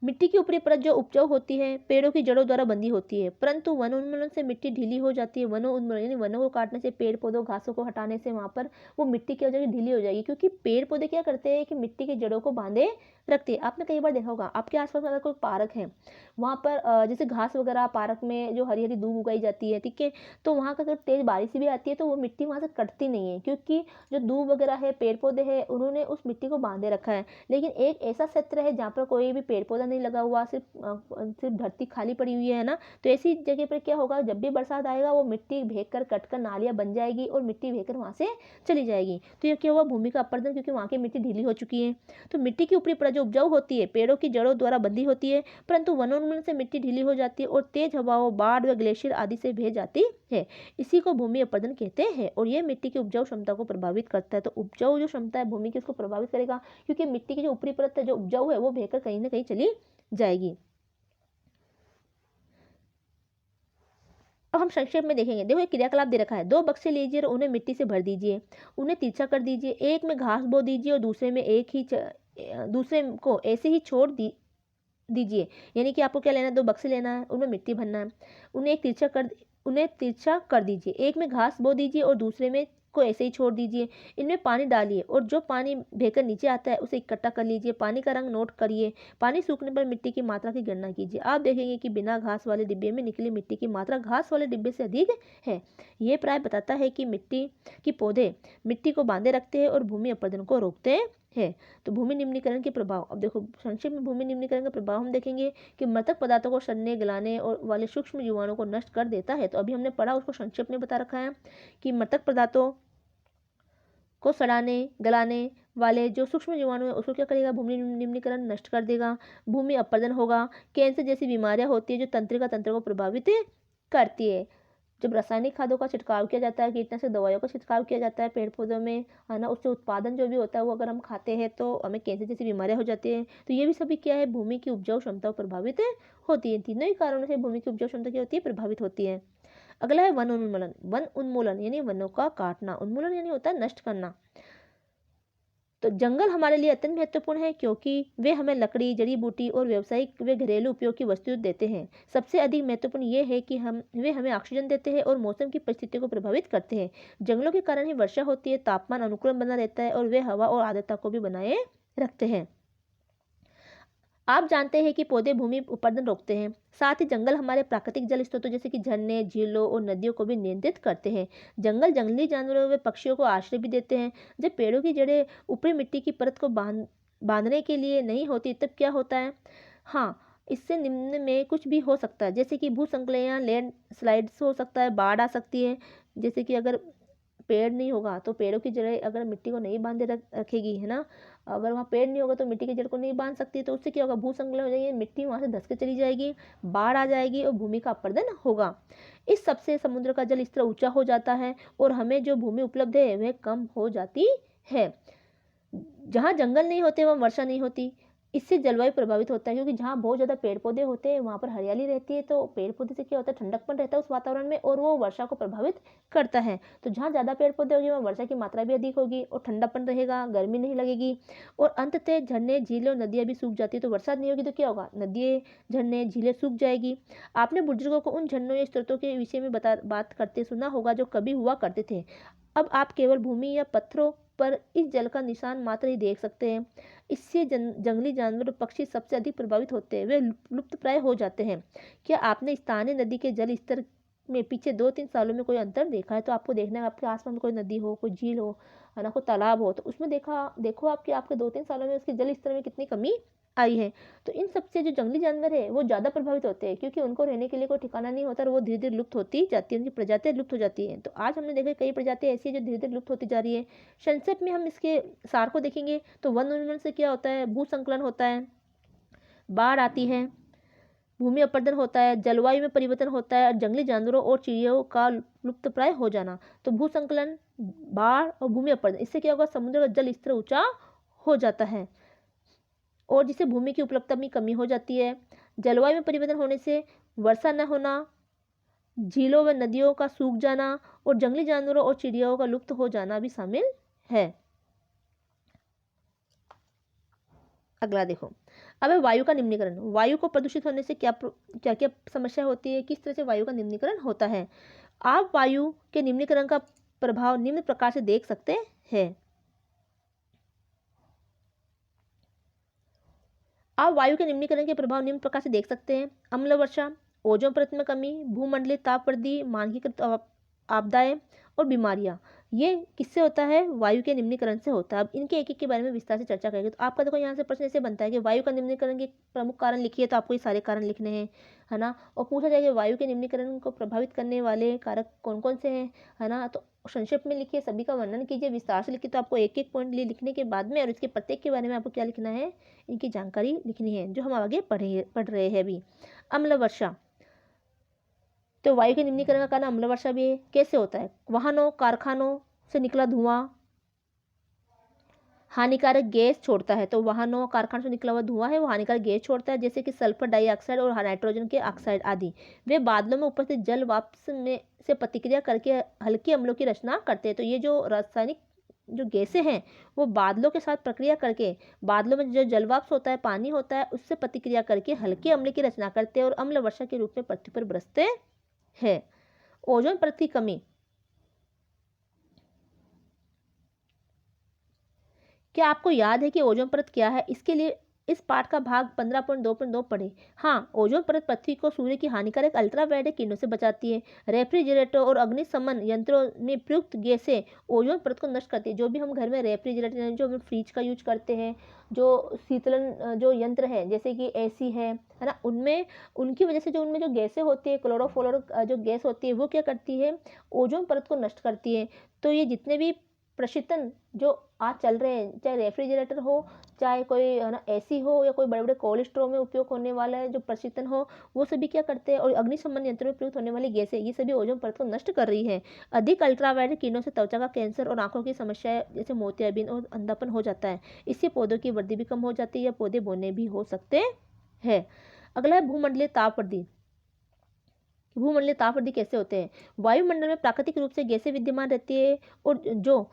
मिट्टी की ऊपरी परत जो उपजाऊ होती है पेड़ों की जड़ों द्वारा बंधी होती है, परंतु वन उन्मूलन से मिट्टी ढीली हो जाती है। वनों उन्मूलन यानी वनों को काटने से, पेड़ पौधों घासों को हटाने से वहां पर वो मिट्टी की वजह से ढीली हो जाएगी, क्योंकि पेड़ पौधे क्या करते हैं कि मिट्टी की जड़ों को बांधे रखते हैं। आपने कई बार देखा होगा आपके आसपास अगर कोई पार्क है, वहां पर जैसे घास वगैरह पार्क में जो हरी हरी दूब उगाई जाती है, ठीक है, तो वहां का अगर तेज बारिश भी आती है तो वो मिट्टी वहां से कटती नहीं है, क्योंकि जो दूब वगैरह है, पेड़ पौधे हैं, उन्होंने उस मिट्टी को बांधे रखा है। लेकिन एक ऐसा क्षेत्र है जहाँ पर कोई भी पेड़ पौधा नहीं लगा हुआ, सिर्फ धरती खाली पड़ी हुई है ना, तो ऐसी जगह पर क्या होगा, जब भी बरसात आएगा वो मिट्टी भीग कर कट कर नालियां बन जाएगी और मिट्टी भीग कर वहां से चली जाएगी। तो ये क्या हुआ? भूमि का अपरदन, क्योंकि वहां की मिट्टी ढीली हो चुकी है। तो मिट्टी की ऊपरी परत जो उपजाऊ होती है पेड़ों की जड़ों द्वारा बंधी होती है, परंतु वनोन्मूलन से मिट्टी ढीली हो जाती है और तेज हवाओं, बाढ़ व ग्लेशियर आदि से बह जाती है। इसी को भूमि अपरदन कहते हैं और यह मिट्टी की उपजाऊ क्षमता को प्रभावित करता है। तो उपजाऊ जो क्षमता है भूमि की उसको प्रभावित करेगा, क्योंकि मिट्टी की जो ऊपरी परत है जो उपजाऊ है वो बहकर कहीं ना कहीं चली जाएगी। अब हम संक्षेप में देखेंगे। देखो एक क्रियाकलाप दे रखा है, दो बक्से लीजिए और उन्हें मिट्टी से भर दीजिए, उन्हें तिरछा कर दीजिए, एक में घास बो दीजिए और दूसरे को ऐसे ही छोड़ दीजिए। यानी कि आपको क्या लेना है? दो बक्से लेना है, उनमें मिट्टी भरना है, उन्हें तिरछा कर दीजिए, एक में घास बो दीजिए और दूसरे में को ऐसे ही छोड़ दीजिए। इनमें पानी डालिए और जो पानी बहकर नीचे आता है उसे इकट्ठा कर लीजिए। पानी का रंग नोट करिए। पानी सूखने पर मिट्टी की मात्रा की गणना कीजिए। आप देखेंगे कि बिना घास वाले डिब्बे में निकली मिट्टी की मात्रा घास वाले डिब्बे से अधिक है। ये प्राय बताता है कि मिट्टी की पौधे मिट्टी को बांधे रखते हैं और भूमि अपरदन को रोकते हैं। तो भूमि निम्नीकरण के प्रभाव, अब देखो संक्षेप में भूमि निम्नीकरण का प्रभाव हम देखेंगे कि मृतक पदार्थों को सड़ने गलाने और वाले सूक्ष्म जीवाणुओं को नष्ट कर देता है। तो अभी हमने पढ़ा, उसको संक्षेप में बता रखा है कि मृतक पदार्थों को सड़ाने गलाने वाले जो सूक्ष्म जीवाणु है उसको क्या करेगा? भूमि निम्नीकरण नष्ट कर देगा। भूमि अपरदन होगा। कैंसर जैसी बीमारियां होती है जो तंत्रिका तंत्र को प्रभावित करती है। जब रासायनिक खादों का छिड़काव किया जाता है, कीटनाशक दवाइयों का छिड़काव किया जाता है पेड़ पौधों में, है ना, उससे उत्पादन जो भी होता है वो अगर हम खाते हैं तो हमें कैंसर जैसी बीमारियां हो जाती हैं। तो ये भी सभी क्या है? भूमि की उपजाऊ क्षमता प्रभावित होती है। तीनों ही कारणों से भूमि की उपजाऊ क्षमता क्या होती है? प्रभावित होती है। अगला है वन उन्मूलन। वन उन्मूलन यानी वनों का काटना, उन्मूलन यानी होता है नष्ट करना। तो जंगल हमारे लिए अत्यंत महत्वपूर्ण है क्योंकि वे हमें लकड़ी, जड़ी बूटी और व्यावसायिक व घरेलू उपयोग की वस्तुएं देते हैं। सबसे अधिक महत्वपूर्ण ये है कि वे हमें ऑक्सीजन देते हैं और मौसम की परिस्थितियों को प्रभावित करते हैं। जंगलों के कारण ही वर्षा होती है, तापमान अनुकूल बना रहता है और वे हवा और आर्द्रता को भी बनाए रखते हैं। आप जानते हैं कि पौधे भूमि अपरदन रोकते हैं। साथ ही जंगल हमारे प्राकृतिक जल स्रोतों जैसे कि झरने, झीलों और नदियों को भी नियंत्रित करते हैं। जंगल जंगली जानवरों व पक्षियों को आश्रय भी देते हैं। जब पेड़ों की जड़ें ऊपरी मिट्टी की परत को बांधने के लिए नहीं होती तब क्या होता है? हाँ, इससे निम्न में कुछ भी हो सकता है, जैसे कि भूस्खलन, लैंड स्लाइड्स हो सकता है, बाढ़ आ सकती है। जैसे कि अगर पेड़ नहीं होगा तो पेड़ों की जड़ें अगर मिट्टी को नहीं बांधे रखेगी, है ना, अगर वहाँ पेड़ नहीं होगा तो मिट्टी की जड़ को नहीं बांध सकती, तो उससे क्या होगा, भूसंकलन हो जाएगी, मिट्टी वहाँ से धंस के चली जाएगी, बाढ़ आ जाएगी और भूमि का अपरदन होगा। इस सबसे समुद्र का जल स्तर ऊंचा हो जाता है और हमें जो भूमि उपलब्ध है वह कम हो जाती है। जहाँ जंगल नहीं होते वहाँ वर्षा नहीं होती। इससे जलवायु प्रभावित होता है क्योंकि जहाँ बहुत ज़्यादा पेड़ पौधे होते हैं वहाँ पर हरियाली रहती है, तो पेड़ पौधे से क्या होता है, ठंडकपन रहता है उस वातावरण में और वो वर्षा को प्रभावित करता है। तो जहाँ ज़्यादा पेड़ पौधे होंगे वहाँ वर्षा की मात्रा भी अधिक होगी और ठंडापन रहेगा, गर्मी नहीं लगेगी और अंततः झरने, झीलें और नदियाँ भी सूख जाती है। तो बरसात नहीं होगी तो क्या होगा, नदियाँ, झरने, झीलें सूख जाएगी। आपने बुजुर्गों को उन झरनों या स्रोतों के विषय में बात करते सुना होगा जो कभी हुआ करते थे। अब आप केवल भूमि या पत्थरों पर इस जल का निशान मात्र ही देख सकते हैं। इससे जंगली जानवर और पक्षी सबसे अधिक प्रभावित होते हैं, वे लुप्तप्राय हो जाते हैं। क्या आपने स्थानीय नदी के जल स्तर में पिछले 2-3 सालों में कोई अंतर देखा है? तो आपको देखना है आपके आसपास में कोई नदी हो, कोई झील हो, है ना, कोई तालाब हो, तो उसमें देखो आपके आपके 2-3 सालों में उसके जल स्तर में कितनी कमी आई है। तो इन सबसे जो जंगली जानवर है वो ज़्यादा प्रभावित होते हैं क्योंकि उनको रहने के लिए कोई ठिकाना नहीं होता और वो धीरे धीरे लुप्त होती जाती है, उनकी प्रजातियां लुप्त हो जाती हैं। तो आज हमने देखा कई प्रजातियां ऐसी है जो धीरे धीरे लुप्त होती जा रही है। संक्षेप में हम इसके सार को देखेंगे तो वन उन्मूलन से क्या होता है, भूसंकलन होता है, बाढ़ आती है, भूमि अपरदन होता है, जलवायु में परिवर्तन होता है, जंगली जानवरों और चिड़ियों का लुप्तप्राय हो जाना। तो भूसंकलन, बाढ़ और भूमि अपरदन, इससे क्या होगा, समुद्र का जल स्तर ऊंचा हो जाता है और जिससे भूमि की उपलब्धता में कमी हो जाती है। जलवायु में परिवर्तन होने से वर्षा न होना, झीलों व नदियों का सूख जाना और जंगली जानवरों और चिड़ियाओं का लुप्त हो जाना भी शामिल है। अगला देखो, अब है वायु का निम्नीकरण। वायु को प्रदूषित होने से क्या क्या समस्या होती है, किस तरह से वायु का निम्नीकरण होता है? आप वायु के निम्नीकरण का प्रभाव निम्न प्रकार से देख सकते हैं। आप वायु के निम्नीकरण के प्रभाव निम्न प्रकार से देख सकते हैं। अम्ल वर्षा, ओजोन परत में कमी, भूमंडलीय ताप वृद्धि, मानकीकृत आपदाएं और बीमारियां। ये किससे होता है? वायु के निम्नीकरण से होता है। अब इनके एक एक के बारे में विस्तार से चर्चा करेंगे। तो आपका देखो यहाँ से प्रश्न ऐसे बनता है कि वायु का निम्नीकरण के प्रमुख कारण लिखिए, तो आपको ये सारे कारण लिखने हैं, है ना, और पूछा जाएगा वायु के निम्नीकरण को प्रभावित करने वाले कारक कौन कौन से हैं, है ना, तो संक्षेप में लिखिए, सभी का वर्णन कीजिए, विस्तार से लिखिए। तो आपको एक एक पॉइंट लिखने के बाद में और इसके प्रत्येक के बारे में आपको क्या लिखना है, इनकी जानकारी लिखनी है जो हम आगे पढ़ रहे हैं अभी। अम्ल वर्षा, तो वायु के निम्नीकरण का कारण अम्ल वर्षा भी है। कैसे होता है? वाहनों, कारखानों से निकला धुआं हानिकारक गैस छोड़ता है। तो वाहनों, कारखानों से निकला हुआ धुआं है वो हानिकारक गैस छोड़ता है, जैसे कि सल्फर डाइऑक्साइड और नाइट्रोजन के ऑक्साइड आदि। वे बादलों में उपस्थित जल वाष्प में से प्रतिक्रिया करके हल्के अम्लों की रचना करते हैं। तो ये जो रासायनिक जो गैसें हैं वो बादलों के साथ प्रक्रिया करके, बादलों में जो जलवाष्प होता है, पानी होता है, उससे प्रतिक्रिया करके हल्के अम्ल की रचना करते हैं और अम्ल वर्षा के रूप में पृथ्वी पर बरसते हैं। ओजोन परत की कमी, क्या आपको याद है कि ओजोन परत क्या है? इसके लिए इस पाठ का भाग 15.2.2 पढ़े। हाँ, ओजोन परत पृथ्वी को सूर्य की हानिकारक अल्ट्रावायलेट किरणों से बचाती है। रेफ्रिजरेटर और अग्निशमन यंत्रों में प्रयुक्त गैसें ओजोन परत को नष्ट करती है। जो भी हम घर में रेफ्रिजरेटर, जो हम फ्रिज का यूज करते हैं, जो शीतलन जो यंत्र है जैसे कि एसी है ना, उनमें उनकी वजह से जो उनमें जो गैसें होती है, क्लोरोफ्लोरो जो गैस होती है वो क्या करती है, ओजोन परत को नष्ट करती है। तो ये जितने भी प्रशीतन जो आज चल रहे हैं, चाहे रेफ्रिजरेटर हो, चाहे कोई है ना एसी हो, या कोई बड़े बड़े कोल्ड स्टोर में उपयोग होने वाला है जो प्रशीतन हो, वो सभी क्या करते हैं, और अग्निशमन यंत्र में प्रयुक्त होने वाली गैसें, ये सभी ओजोन परत को नष्ट कर रही है। अधिक अल्ट्रावायलेट किरणों से त्वचा का कैंसर और आंखों की समस्याएं जैसे मोतियाबिंद और अंधापन हो जाता है। इससे पौधों की वृद्धि भी कम हो जाती है या पौधे बोने भी हो सकते हैं। अगला है भूमंडलीय ताप वृद्धि। भूमंडलीय ताप वृद्धि कैसे होते हैं? वायुमंडल में प्राकृतिक रूप से गैसें विद्यमान रहती है और जो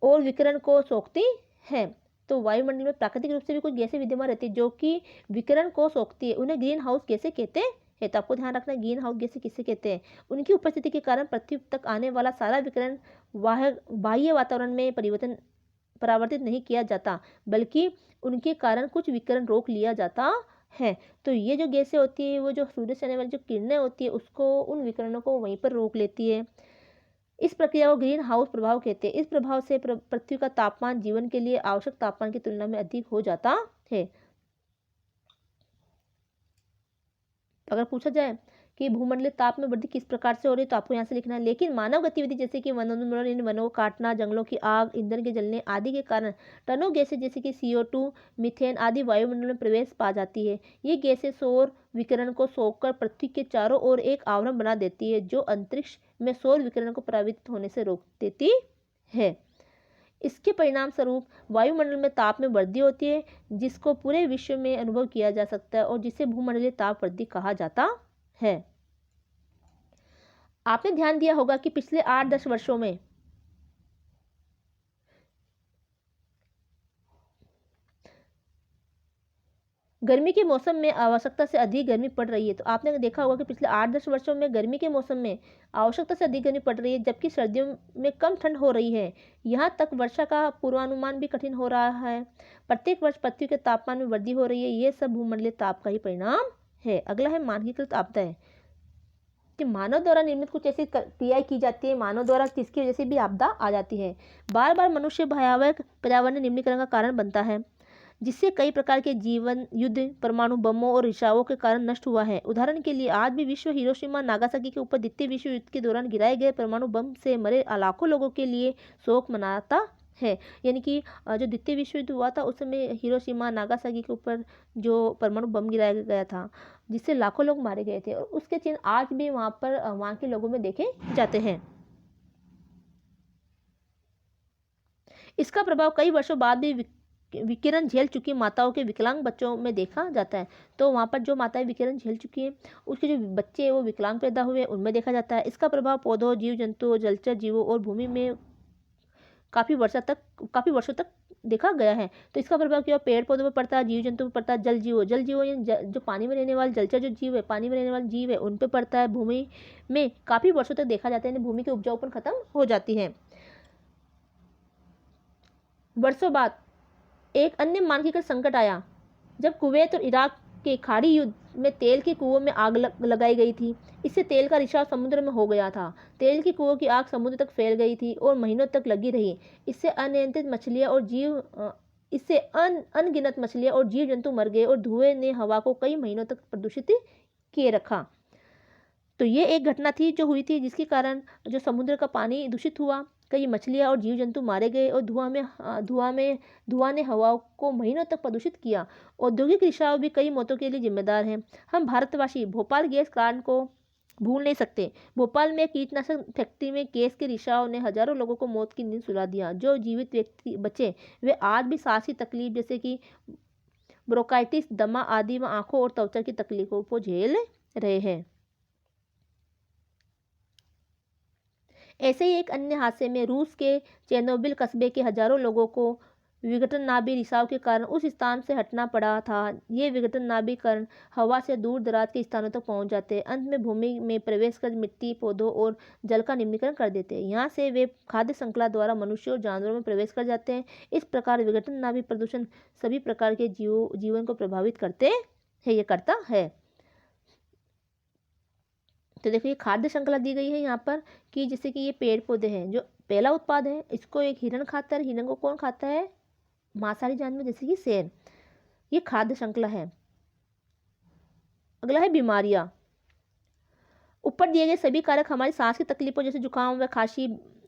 और विकिरण को सोखती है। तो वायुमंडल में प्राकृतिक रूप से भी कुछ गैसें विद्यमान रहती है जो कि विकिरण को सोखती है, उन्हें ग्रीन हाउस गैसें कहते हैं। तो आपको ध्यान रखना है ग्रीन हाउस गैसें किसे कहते हैं। उनकी उपस्थिति के कारण पृथ्वी तक आने वाला सारा विकिरण बाह्य वातावरण में परावर्तित नहीं किया जाता, बल्कि उनके कारण कुछ विकिरण रोक लिया जाता है। तो ये जो गैसें होती है वो जो सूर्य से आने वाली जो किरणें होती है उसको, उन विकिरणों को वहीं पर रोक लेती है। इस प्रक्रिया को ग्रीन हाउस प्रभाव कहते हैं। इस प्रभाव से पृथ्वी का तापमान जीवन के लिए आवश्यक तापमान की तुलना में अधिक हो जाता है। अगर पूछा जाए कि भूमंडलीय ताप में वृद्धि किस प्रकार से हो रही है, तो आपको यहाँ से लिखना है, लेकिन मानव गतिविधि जैसे कि वनोन्मूलन, इन वनों को काटना, जंगलों की आग, ईंधन के जलने आदि के कारण टनों गैसें जैसे कि CO2, मीथेन आदि वायुमंडल में प्रवेश पा जाती है। ये गैसें सौर विकिरण को सोखकर पृथ्वी के चारों ओर एक आवरण बना देती है, जो अंतरिक्ष में सौर विकिरण को परावर्तित होने से रोक देती है। इसके परिणाम स्वरूप वायुमंडल में ताप में वृद्धि होती है, जिसको पूरे विश्व में अनुभव किया जा सकता है और जिसे भूमंडलीय ताप वृद्धि कहा जाता है। आपने ध्यान दिया होगा कि पिछले 8-10 वर्षों में गर्मी के मौसम में आवश्यकता से अधिक गर्मी पड़ रही है। तो आपने देखा होगा कि पिछले 8-10 वर्षों में गर्मी के मौसम में आवश्यकता से अधिक गर्मी पड़ रही है, जबकि सर्दियों में कम ठंड हो रही है। यहाँ तक वर्षा का पूर्वानुमान भी कठिन हो रहा है। प्रत्येक वर्ष पृथ्वी के तापमान में वृद्धि हो रही है। ये सब भूमंडलीय ताप का ही परिणाम है। अगला है मानकीकृत आपदाएं, कि मानव द्वारा निर्मित कुछ ऐसी क्रियाएं की जाती है, मानव द्वारा जिसकी वजह से भी आपदा आ जाती है। बार बार मनुष्य भयावह पर्यावरण निम्नीकरण का कारण बनता है, जिससे कई प्रकार के जीवन, युद्ध, परमाणु बमों और रिसावों के कारण नष्ट हुआ है। उदाहरण के लिए आज भी विश्व हिरोशिमा नागासाकी के ऊपर द्वितीय विश्व युद्ध के दौरान गिराए गए परमाणु बम से मरे लाखों लोगों के लिए शोक मनाता है। यानी कि जो द्वितीय विश्व युद्ध हुआ था उस समय हिरोशिमा नागासाकी के ऊपर जो परमाणु बम गिराया गया था, जिससे लाखों लोग मारे गए थे, और उसके चिन्ह आज भी वहाँ के लोगों में देखे जाते हैं। इसका प्रभाव कई वर्षों बाद भी विकिरण झेल चुकी माताओं के विकलांग बच्चों में देखा जाता है। तो वहाँ पर जो माताएं विकिरण झेल चुकी हैं उसके जो बच्चे वो विकलांग पैदा हुए उनमें देखा जाता है। इसका प्रभाव पौधों, जीव जंतुओं, जलचर जीवों और भूमि में काफ़ी वर्षों तक देखा गया है। तो इसका प्रभाव क्या पेड़ पौधों पर पड़ता है, जीव जंतु पर पड़ता है, जल जीवों जो पानी में रहने वाले जलचर जो जीव है, पानी में रहने वाले जीव है, उन पर पड़ता है। भूमि में काफ़ी वर्षों तक देखा जाता है, भूमि की उपजाऊपन खत्म हो जाती है। वर्षों बाद एक अन्य मानकीकृत संकट आया, जब कुवैत और इराक के खाड़ी युद्ध में तेल के कुओं में आग लगाई गई थी। इससे तेल का रिसाव समुद्र में हो गया था। तेल के कुओं की आग समुद्र तक फैल गई थी और महीनों तक लगी रही। इससे अनगिनत मछलियां और जीव जंतु मर गए और धुएं ने हवा को कई महीनों तक प्रदूषित किए रखा। तो ये एक घटना थी जो हुई थी, जिसके कारण जो समुद्र का पानी दूषित हुआ, कई मछलियां और जीव जंतु मारे गए और धुआं ने हवा को महीनों तक प्रदूषित किया। औद्योगिक रिसाव भी कई मौतों के लिए जिम्मेदार हैं। हम भारतवासी भोपाल गैस कांड को भूल नहीं सकते। भोपाल में कीटनाशक फैक्ट्री में गैस के रिसाव ने हजारों लोगों को मौत की नींद सुला दिया। जो जीवित व्यक्ति बचे वे आज भी सांस की तकलीफ जैसे कि ब्रोंकाइटिस, दमा आदि व आंखों और त्वचा की तकलीफों को झेल रहे हैं। ऐसे ही एक अन्य हादसे में रूस के चेर्नोबिल कस्बे के हजारों लोगों को विघटन नाभिक रिसाव के कारण उस स्थान से हटना पड़ा था। ये विघटन नाभिक कण हवा से दूर दराज के स्थानों तक पहुंच जाते हैं, अंत में भूमि में प्रवेश कर मिट्टी, पौधों और जल का निम्नीकरण कर देते हैं। यहाँ से वे खाद्य श्रृंखला द्वारा मनुष्यों और जानवरों में प्रवेश कर जाते हैं। इस प्रकार विघटन नाभिक प्रदूषण सभी प्रकार के जीवन को प्रभावित करता है। तो देखिए खाद्य श्रृंखला दी गई है यहाँ पर, कि जैसे कि ये पेड़ पौधे हैं, जो पहला उत्पाद है इसको एक हिरण खाता है। हिरण को कौन खाता है? मांसाहारी जानवर जैसे कि शेर। ये खाद्य श्रृंखला है। अगला है बीमारियां। ऊपर दिए गए सभी कारक हमारी सांस की तकलीफों जैसे जुकाम व खांसी,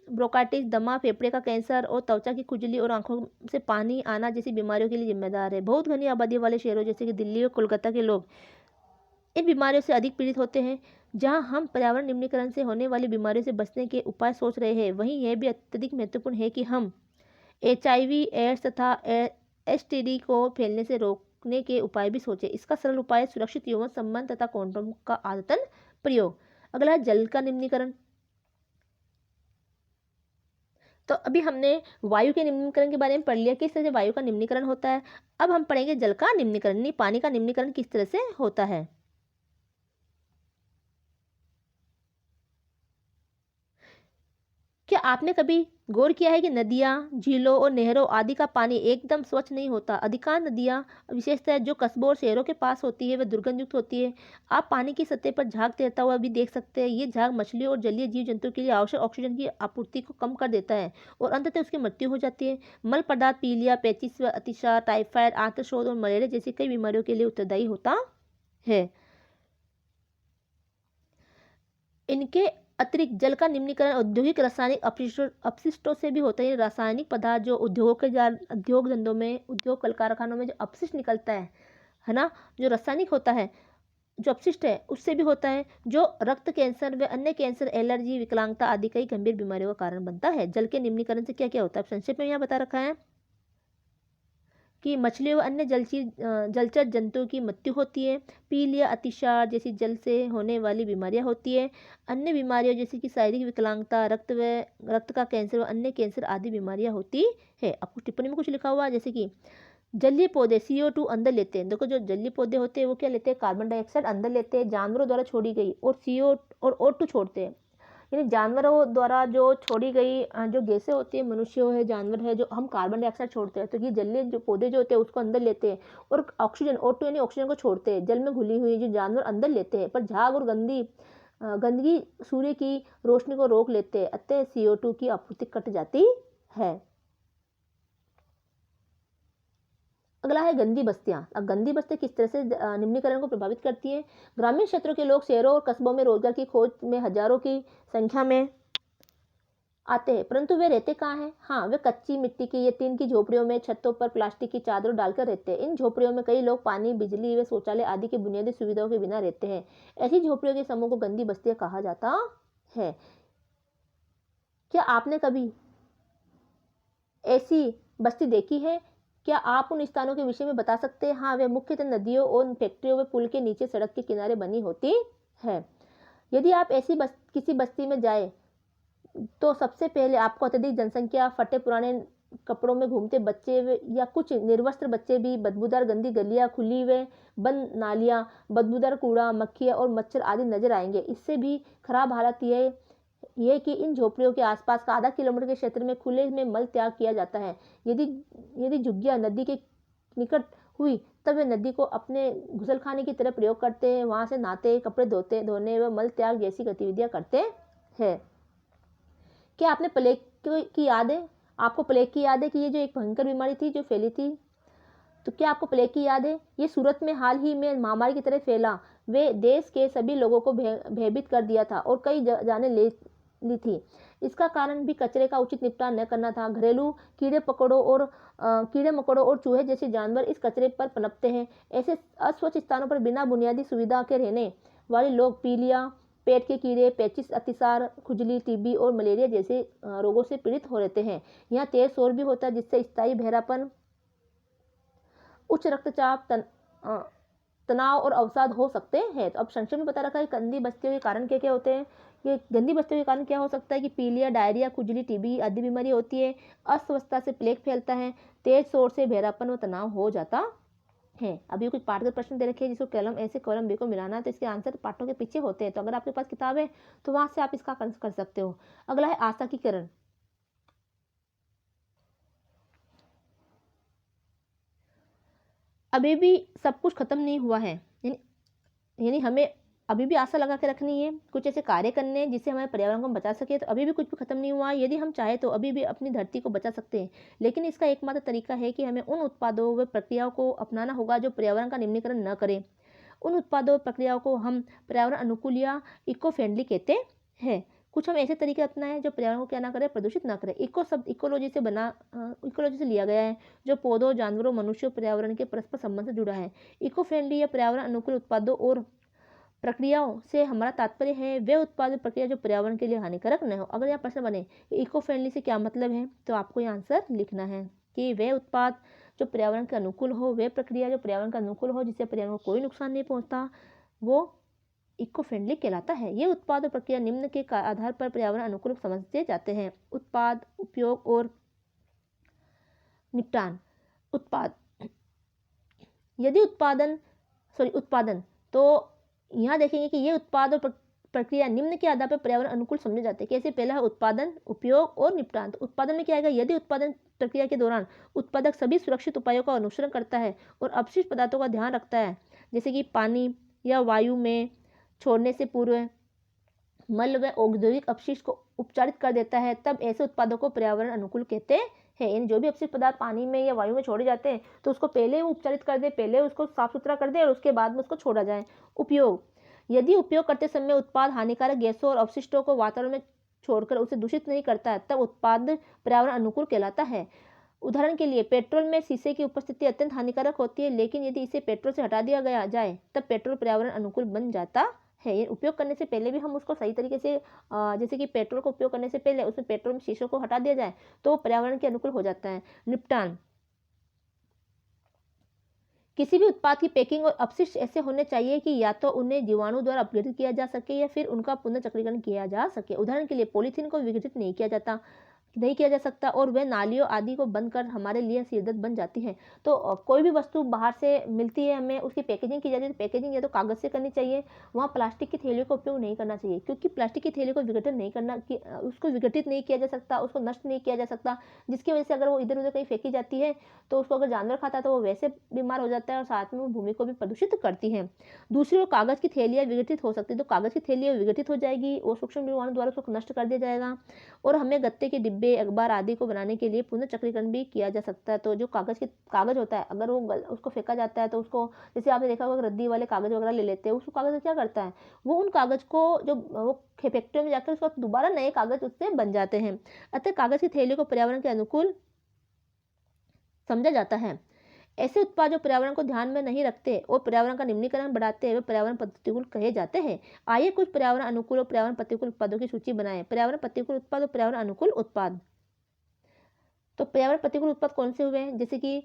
ब्रोंकाइटिस, दमा, फेफड़े का कैंसर और त्वचा की खुजली और आंखों से पानी आना जैसी बीमारियों के लिए जिम्मेदार है। बहुत घनी आबादी वाले शहरों जैसे कि दिल्ली और कोलकाता के लोग इन बीमारियों से अधिक पीड़ित होते हैं। जहां हम पर्यावरण निम्नीकरण से होने वाली बीमारियों से बचने के उपाय सोच रहे हैं, वहीं यह भी अत्यधिक महत्वपूर्ण है कि हम HIV, एड्स तथा STD को फैलने से रोकने के उपाय भी सोचें। इसका सरल उपाय सुरक्षित यौन संबंध तथा कॉन्डोम का आदतन प्रयोग। अगला है जल का निम्नीकरण। तो अभी हमने वायु के निम्नीकरण के बारे में पढ़ लिया, किस तरह से वायु का निम्नीकरण होता है। अब हम पढ़ेंगे जल का निम्नीकरण, यानी पानी का निम्नीकरण किस तरह से होता है। क्या आपने कभी गौर किया है कि नदियाँ, झीलों और नहरों आदि का पानी एकदम स्वच्छ नहीं होता। अधिकांश नदियाँ, विशेषतः जो कस्बों और शहरों के पास होती है, वह दुर्गंधयुक्त होती है। आप पानी की सतह पर झाग तैरता हुआ भी देख सकते हैं। ये झाग मछलियों और जलीय जीव जंतु के लिए आवश्यक ऑक्सीजन की आपूर्ति को कम कर देता है और अंततः उसकी मृत्यु हो जाती है। मल पदार्थ पीलिया, पेचिश, अतिसार, टाइफाइड, आंत्रशोथ और मलेरिया जैसी कई बीमारियों के लिए उत्तरदायी होता है। इनके अतिरिक्त जल का निम्नीकरण औद्योगिक रासायनिक अपशिष्टों से भी होता है। रासायनिक पदार्थ जो उद्योग धंधों में, उद्योग कल कारखानों में जो अपशिष्ट निकलता है ना, जो रासायनिक होता है, जो अपशिष्ट है, उससे भी होता है, जो रक्त कैंसर व अन्य कैंसर, एलर्जी, विकलांगता आदि कई गंभीर बीमारियों का कारण बनता है। जल के निम्नीकरण से क्या क्या होता है, संक्षेप में यहाँ बता रखा है कि मछलियों व अन्य जलचर जंतुओं की मृत्यु होती है। पीलिया, अतिसार जैसी जल से होने वाली बीमारियां होती है। अन्य बीमारियां जैसे कि शारीरिक विकलांगता, रक्त का कैंसर व अन्य कैंसर आदि बीमारियां होती है। आपको टिप्पणी में कुछ लिखा हुआ है, जैसे कि जलीय पौधे CO2 अंदर लेते हैं। देखो, जो जलीय पौधे होते हैं वो क्या लेते हैं, कार्बन डाइऑक्साइड अंदर लेते हैं, जानवरों द्वारा छोड़ी गई, और CO और O2 छोड़ते हैं। यानी जानवरों द्वारा जो छोड़ी गई जो गैसें होती है, मनुष्य है, जानवर है, जो हम कार्बन डाइऑक्साइड छोड़ते हैं, तो ये जलीय जो पौधे जो होते हैं उसको अंदर लेते हैं, और ऑक्सीजन O2 यानी ऑक्सीजन को छोड़ते हैं। जल में घुली हुई जो जानवर अंदर लेते हैं, पर झाग और गंदगी सूर्य की रोशनी को रोक लेते हैं, अतः CO2 की आपूर्ति कट जाती है। अगला है गंदी बस्तियां। अब गंदी बस्तियां किस तरह से निम्नीकरण को प्रभावित करती हैं। ग्रामीण क्षेत्रों के लोग शहरों और कस्बों में रोजगार की खोज में हजारों की संख्या में आते हैं, परंतु वे रहते कहाँ हैं। हाँ, वे कच्ची मिट्टी की या टीन की झोपड़ियों में, छतों पर प्लास्टिक की चादरों डालकर रहते हैं। इन झोपड़ियों में कई लोग पानी, बिजली व शौचालय आदि की बुनियादी सुविधाओं के बिना रहते हैं। ऐसी झोपड़ियों के समूह को गंदी बस्तियां कहा जाता है। क्या आपने कभी ऐसी बस्ती देखी है। क्या आप उन स्थानों के विषय में बता सकते हैं। हाँ, वे मुख्यतः नदियों और फैक्ट्रियों व पुल के नीचे, सड़क के किनारे बनी होती है। यदि आप किसी बस्ती में जाए तो सबसे पहले आपको अत्यधिक जनसंख्या, फटे पुराने कपड़ों में घूमते बच्चे या कुछ निर्वस्त्र बच्चे भी, बदबूदार गंदी गलियां, खुली व बंद नालियां, बदबूदार कूड़ा, मक्खियां और मच्छर आदि नजर आएंगे। इससे भी खराब हालत यह कि इन झोपड़ियों के आसपास का आधा किलोमीटर के क्षेत्र में खुले में मल त्याग किया जाता है। यदि यदि झुग्गियां नदी के निकट हुई तब वे नदी को अपने घुसलखाने की तरह प्रयोग करते हैं, वहां से नहाते, कपड़े धोने व मल त्याग जैसी गतिविधियां करते हैं। क्या आपने प्लेग की याद है। आपको प्लेग की याद है कि ये जो एक भयंकर बीमारी थी जो फैली थी, तो क्या आपको प्लेग की याद है। ये सूरत में हाल ही में महामारी की तरह फैला, वे देश के सभी लोगों को भयभीत कर दिया था और कई जाने ली थी। इसका कारण भी कचरे का उचित निपटान न करना था। घरेलू कीड़े मकोड़ों और चूहे जैसे जानवर इस कचरे पर पनपते हैं। ऐसे अस्वच्छ स्थानों पर बिना बुनियादी सुविधा के रहने वाले लोग पीलिया, पेट के कीड़े, पेचिश, अतिसार, खुजली, टीबी और मलेरिया जैसे रोगों से पीड़ित हो रहते हैं। यहाँ तेज शोर भी होता है, जिससे स्थायी बहरापन, उच्च रक्तचाप, तनाव और अवसाद हो सकते हैं। तो अब संक्षेप में बता रखा है गंदी बस्तियों के कारण क्या क्या होते हैं। ये गंदी बस्तियों के कारण क्या हो सकता है कि पीलिया, डायरिया, खुजली, टीबी आदि बीमारी होती है। अस्वस्थता से प्लेग फैलता है। तेज शोर से बहरापन व तनाव हो जाता है। अभी कुछ पाठ के प्रश्न दे रखे हैं, जिसको कॉलम ए से कॉलम बी को मिलाना है, तो इसके आंसर पाठों के पीछे होते हैं। तो अगर आपके पास किताब है तो वहां से आप इसका कर सकते हो। अगला है आशा की किरण। अभी भी सब कुछ खत्म नहीं हुआ है, यानी हमें अभी भी आशा लगा के रखनी है, कुछ ऐसे कार्य करने हैं जिससे हमारे पर्यावरण को हम बचा सके। तो अभी भी कुछ भी खत्म नहीं हुआ है। यदि हम चाहे तो अभी भी अपनी धरती को बचा सकते हैं, लेकिन इसका एकमात्र तरीका है कि हमें उन उत्पादों व प्रक्रियाओं को अपनाना होगा जो पर्यावरण का निम्नीकरण न करें। उन उत्पादों व प्रक्रियाओं को हम पर्यावरण अनुकूल या इको फ्रेंडली कहते हैं। कुछ हम ऐसे तरीके अपनाएं जो पर्यावरण को क्या ना करें, प्रदूषित ना करें। इको शब्द इकोलॉजी से लिया गया है, जो पौधों, जानवरों, मनुष्यों, पर्यावरण के परस्पर संबंध से जुड़ा है। इको फ्रेंडली या पर्यावरण अनुकूल उत्पादों और प्रक्रियाओं से हमारा तात्पर्य है वे उत्पाद प्रक्रिया जो पर्यावरण के लिए हानिकारक न हो। अगर यहाँ प्रश्न बने इको फ्रेंडली से क्या मतलब है, तो आपको यहाँ आंसर लिखना है कि वे उत्पाद जो पर्यावरण के अनुकूल हो, वे प्रक्रिया जो पर्यावरण के अनुकूल हो, जिससे पर्यावरण को कोई नुकसान नहीं पहुँचता, वो इको फ्रेंडली कहलाता है। ये उत्पाद और प्रक्रिया निम्न के आधार पर पर्यावरण अनुकूल समझे जाते हैं। उत्पाद, उपयोग और निपटान। उत्पाद, यदि उत्पादन तो यहाँ देखेंगे कि ये उत्पाद और प्रक्रिया निम्न के आधार पर पर्यावरण अनुकूल समझे जाते हैं। कैसे? पहला है उत्पादन, उपयोग और निपटान। तो उत्पादन में क्या आएगा? यदि उत्पादन प्रक्रिया के दौरान उत्पादक सभी सुरक्षित उपायों का अनुसरण करता है और अपशिष्ट पदार्थों का ध्यान रखता है, जैसे कि पानी या वायु में छोड़ने से पूर्व मल व औद्योगिक अपशिष्ट को उपचारित कर देता है, तब ऐसे उत्पादों को पर्यावरण अनुकूल कहते हैं। यानी जो भी अपशिष्ट पदार्थ पानी में या वायु में छोड़े जाते हैं तो उसको पहले वो उपचारित कर दे, पहले उसको साफ सुथरा कर दे और उसके बाद में उसको छोड़ा जाए। उपयोग, यदि उपयोग करते समय उत्पाद हानिकारक गैसों और अवशिष्टों को वातावरण में छोड़कर उसे दूषित नहीं करता है, तब उत्पाद पर्यावरण अनुकूल कहलाता है। उदाहरण के लिए पेट्रोल में शीशे की उपस्थिति अत्यंत हानिकारक होती है, लेकिन यदि इसे पेट्रोल से हटा दिया गया जाए तब पेट्रोल पर्यावरण अनुकूल बन जाता है। ये उपयोग करने से पहले भी हम उसको सही तरीके से जैसे कि पेट्रोल को उपयोग करने से पहले उसमें पेट्रोल में शीशों को हटा दिया जाए तो पर्यावरण के अनुकूल हो जाता है। निपटान, किसी भी उत्पाद की पैकिंग और अपशिष्ट ऐसे होने चाहिए कि या तो उन्हें जीवाणु द्वारा अपघटित किया जा सके या फिर उनका पुनर्चक्रीकरण किया जा सके। उदाहरण के लिए पॉलीथीन को विघटित नहीं किया जा सकता और वह नालियों आदि को बंद कर हमारे लिए सिरदर्द बन जाती है। तो कोई भी वस्तु बाहर से मिलती है, हमें उसकी पैकेजिंग की जाती है तो पैकेजिंग या तो कागज़ से करनी चाहिए, वहाँ प्लास्टिक की थैलियों का उपयोग नहीं करना चाहिए, क्योंकि प्लास्टिक की थैली को उसको विघटित नहीं किया जा सकता, उसको नष्ट नहीं किया जा सकता, जिसकी वजह से अगर वो इधर उधर कहीं फेंकी जाती है तो उसको अगर जानवर खाता है तो वो वैसे बीमार हो जाता है और साथ में वो भूमि को भी प्रदूषित करती है। दूसरी ओर कागज़ की थैलियाँ विघटित हो सकती है, तो कागज़ की थैलियाँ विघटित हो जाएगी और सूक्ष्म जीवाणु द्वारा उसको नष्ट कर दिया जाएगा। और हमें गत्ते के डिब्बे, अखबार आदि को बनाने के लिए पुनर्चक्रीकरण भी किया जा सकता है। तो जो कागज़ होता है, अगर वो उसको फेंका जाता है तो उसको, जैसे आपने देखा होगा रद्दी वाले कागज़ वगैरह ले लेते हैं, उसको कागज़ क्या करता है, वो उन कागज़ को जो वो फैक्ट्री में जाकर उसको दोबारा नए कागज़ उससे बन जाते हैं। अतः कागज़ की थैली को पर्यावरण के अनुकूल समझा जाता है। ऐसे उत्पाद जो पर्यावरण को ध्यान में नहीं रखते और पर्यावरण का निम्नीकरण बढ़ाते हैं वे पर्यावरण प्रतिकूल कहे जाते हैं। आइए कुछ पर्यावरण अनुकूल और पर्यावरण प्रतिकूल उत्पादों की सूची बनाएं। पर्यावरण प्रतिकूल उत्पाद और पर्यावरण अनुकूल उत्पाद। तो पर्यावरण प्रतिकूल उत्पाद कौन से हुए हैं? जैसे कि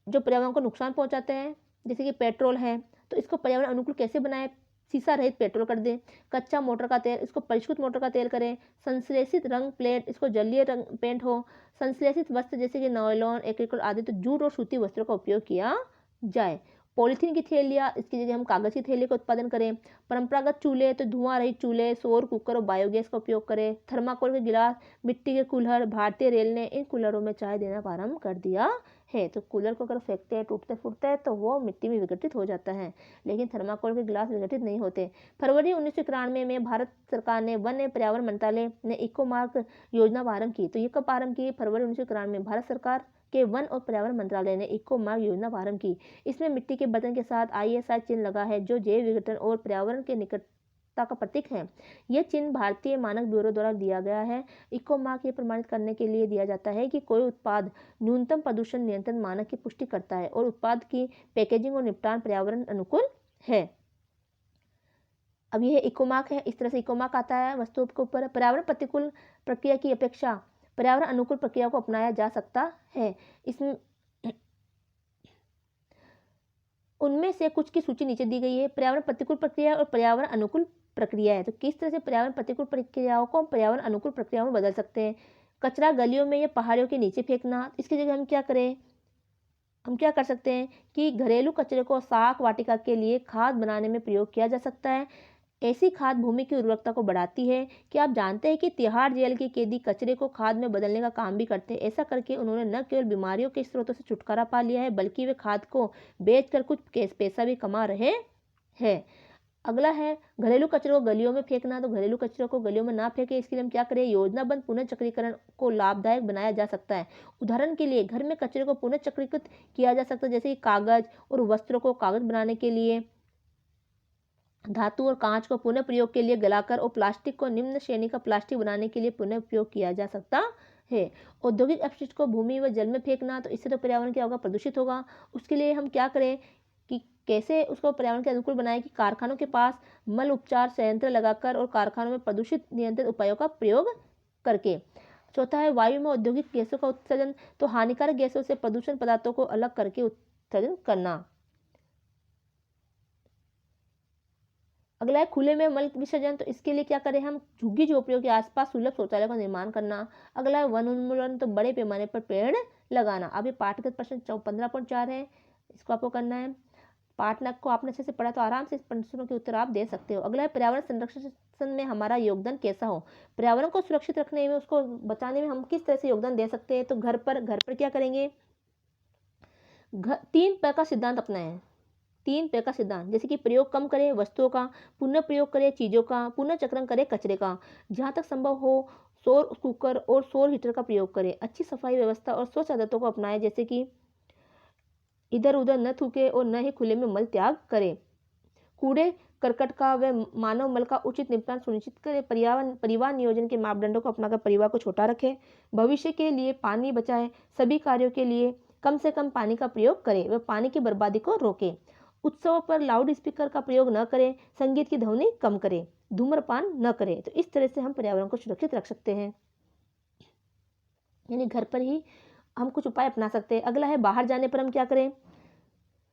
जो पर्यावरण को नुकसान पहुंचाते हैं, जैसे कि पेट्रोल है, तो इसको पर्यावरण अनुकूल कैसे बनाएं? शीशा रहित पेट्रोल कर दें। कच्चा मोटर का तेल, इसको परिष्कृत मोटर का तेल करें। संश्लेषित रंग प्लेट, इसको जलीय रंग पेंट हो। संश्लेषित वस्त्र जैसे कि नायलॉन, एक्रिलिक आदि, तो जूट और सूती वस्त्रों का उपयोग किया जाए। पॉलीथीन की थैलियाँ, इसकी जगह हम कागज़ की थैली का उत्पादन करें। परंपरागत चूल्हे, तो धुआं रहित चूल्हे, सौर कुकर और बायोगैस का उपयोग करें। थर्माकोल के गिलास, मिट्टी के कूलर, भारतीय रेल ने इन कूलरों में चाय देना प्रारंभ कर दिया है। तो कूलर को अगर फेंकते हैं, टूटते फूटते हैं तो वो मिट्टी में विघटित हो जाता है, लेकिन थर्माकोल के गिलास विघटित नहीं होते। फरवरी 1991 में भारत सरकार ने वन एवं पर्यावरण मंत्रालय ने इको मार्क योजना प्रारंभ की। तो ये कब प्रारंभ की? फरवरी 1991 में भारत सरकार के वन और पर्यावरण मंत्रालय ने इको मार्क योजना प्रारंभ की। इसमें मिट्टी के बर्तन के साथ ISI चिन्ह लगा है, जो जैव विघटन और पर्यावरण के निकटता का प्रतीक है। यह चिन्ह भारतीय मानक ब्यूरो द्वारा दिया गया है। इको मार्क ये प्रमाणित करने के लिए दिया जाता है कि कोई उत्पाद न्यूनतम प्रदूषण नियंत्रण मानक की पुष्टि करता है और उत्पाद की पैकेजिंग और निपटान पर्यावरण अनुकूल है। अब यह इको मार्क है, इस तरह से इको मार्क आता है वस्तुओं के ऊपर। पर्यावरण प्रतिकूल प्रक्रिया की अपेक्षा पर्यावरण अनुकूल प्रक्रिया को अपनाया जा सकता है। इसमें उनमें से कुछ की सूची नीचे दी गई है। पर्यावरण प्रतिकूल प्रक्रिया और पर्यावरण अनुकूल प्रक्रिया है। तो किस तरह से पर्यावरण प्रतिकूल प्रक्रियाओं को हम पर्यावरण अनुकूल प्रक्रियाओं में बदल सकते हैं? कचरा गलियों में या पहाड़ियों के नीचे फेंकना, इसकी जगह हम क्या कर सकते हैं कि घरेलू कचरे को साग वाटिका के लिए खाद बनाने में प्रयोग किया जा सकता है। ऐसी खाद भूमि की उर्वरकता को बढ़ाती है। क्या आप जानते हैं कि तिहाड़ जेल के कैदी कचरे को खाद में बदलने का काम भी करते हैं? ऐसा करके उन्होंने न केवल बीमारियों के स्रोतों से छुटकारा पा लिया है, बल्कि वे खाद को बेचकर कुछ पैसा भी कमा रहे हैं। अगला है घरेलू कचरे को गलियों में फेंकना। तो घरेलू कचरे को गलियों में ना फेंके, इसके लिए हम क्या करें? योजनाबद्ध पुनर्चक्रीकरण को लाभदायक बनाया जा सकता है। उदाहरण के लिए घर में कचरे को पुनर्चक्रीकृत किया जा सकता है, जैसे कि कागज और वस्त्रों को कागज बनाने के लिए, धातु और कांच को पुनः प्रयोग के लिए गलाकर, और प्लास्टिक को निम्न श्रेणी का प्लास्टिक बनाने के लिए पुनः उपयोग किया जा सकता है। औद्योगिक अपशिष्ट को भूमि व जल में फेंकना, तो इससे तो पर्यावरण क्या होगा? प्रदूषित होगा। उसके लिए हम क्या करें कि कैसे उसको पर्यावरण के अनुकूल बनाए कि कारखानों के पास मल उपचार संयंत्र लगाकर और कारखानों में प्रदूषित नियंत्रित उपायों का प्रयोग करके। चौथा है वायु में औद्योगिक गैसों का उत्सर्जन, तो हानिकारक गैसों से प्रदूषण पदार्थों को अलग करके उत्सर्जन करना। अगला है खुले में मल विसर्जन। तो इसके लिए क्या करें हम, झुग्गी झोपड़ियों के आसपास सुलभ शौचालय का निर्माण करना। अगला है वन उन्मूलन। तो बड़े पैमाने पर पेड़ लगाना। अब ये पाठगत प्रश्न 15.4 है, इसको आपको करना है। पाठनक को आपने अच्छे से पढ़ा तो आराम से इस प्रश्नों के उत्तर आप दे सकते हो। अगला है पर्यावरण संरक्षण में हमारा योगदान कैसा हो। पर्यावरण को सुरक्षित रखने में, उसको बचाने में हम किस तरह से योगदान दे सकते हैं। तो घर पर क्या करेंगे, 3 P का सिद्धांत अपनाएं। 3 P का सिद्धांत, जैसे कि प्रयोग कम करें वस्तुओं का, पुनः प्रयोग करें चीज़ों का, पुनः चक्रण करें कचरे का। जहाँ तक संभव हो सौर कुकर और सौर हीटर का प्रयोग करें। अच्छी सफाई व्यवस्था और स्वच्छ आदतों को अपनाएं, जैसे कि इधर उधर न थूके और न ही खुले में मल त्याग करें। कूड़े करकट का व मानव मल का उचित निपटान सुनिश्चित करें। परिवार नियोजन के मापदंडों को अपनाकर परिवार को छोटा रखें। भविष्य के लिए पानी बचाएं। सभी कार्यों के लिए कम से कम पानी का प्रयोग करें व पानी की बर्बादी को रोकें। उत्सवों पर लाउड स्पीकर का प्रयोग न करें। संगीत की ध्वनि कम करें। धूम्रपान न करें। तो इस तरह से हम पर्यावरण को सुरक्षित रख सकते हैं, यानी घर पर ही हम कुछ उपाय अपना सकते हैं। अगला है बाहर जाने पर हम क्या करें।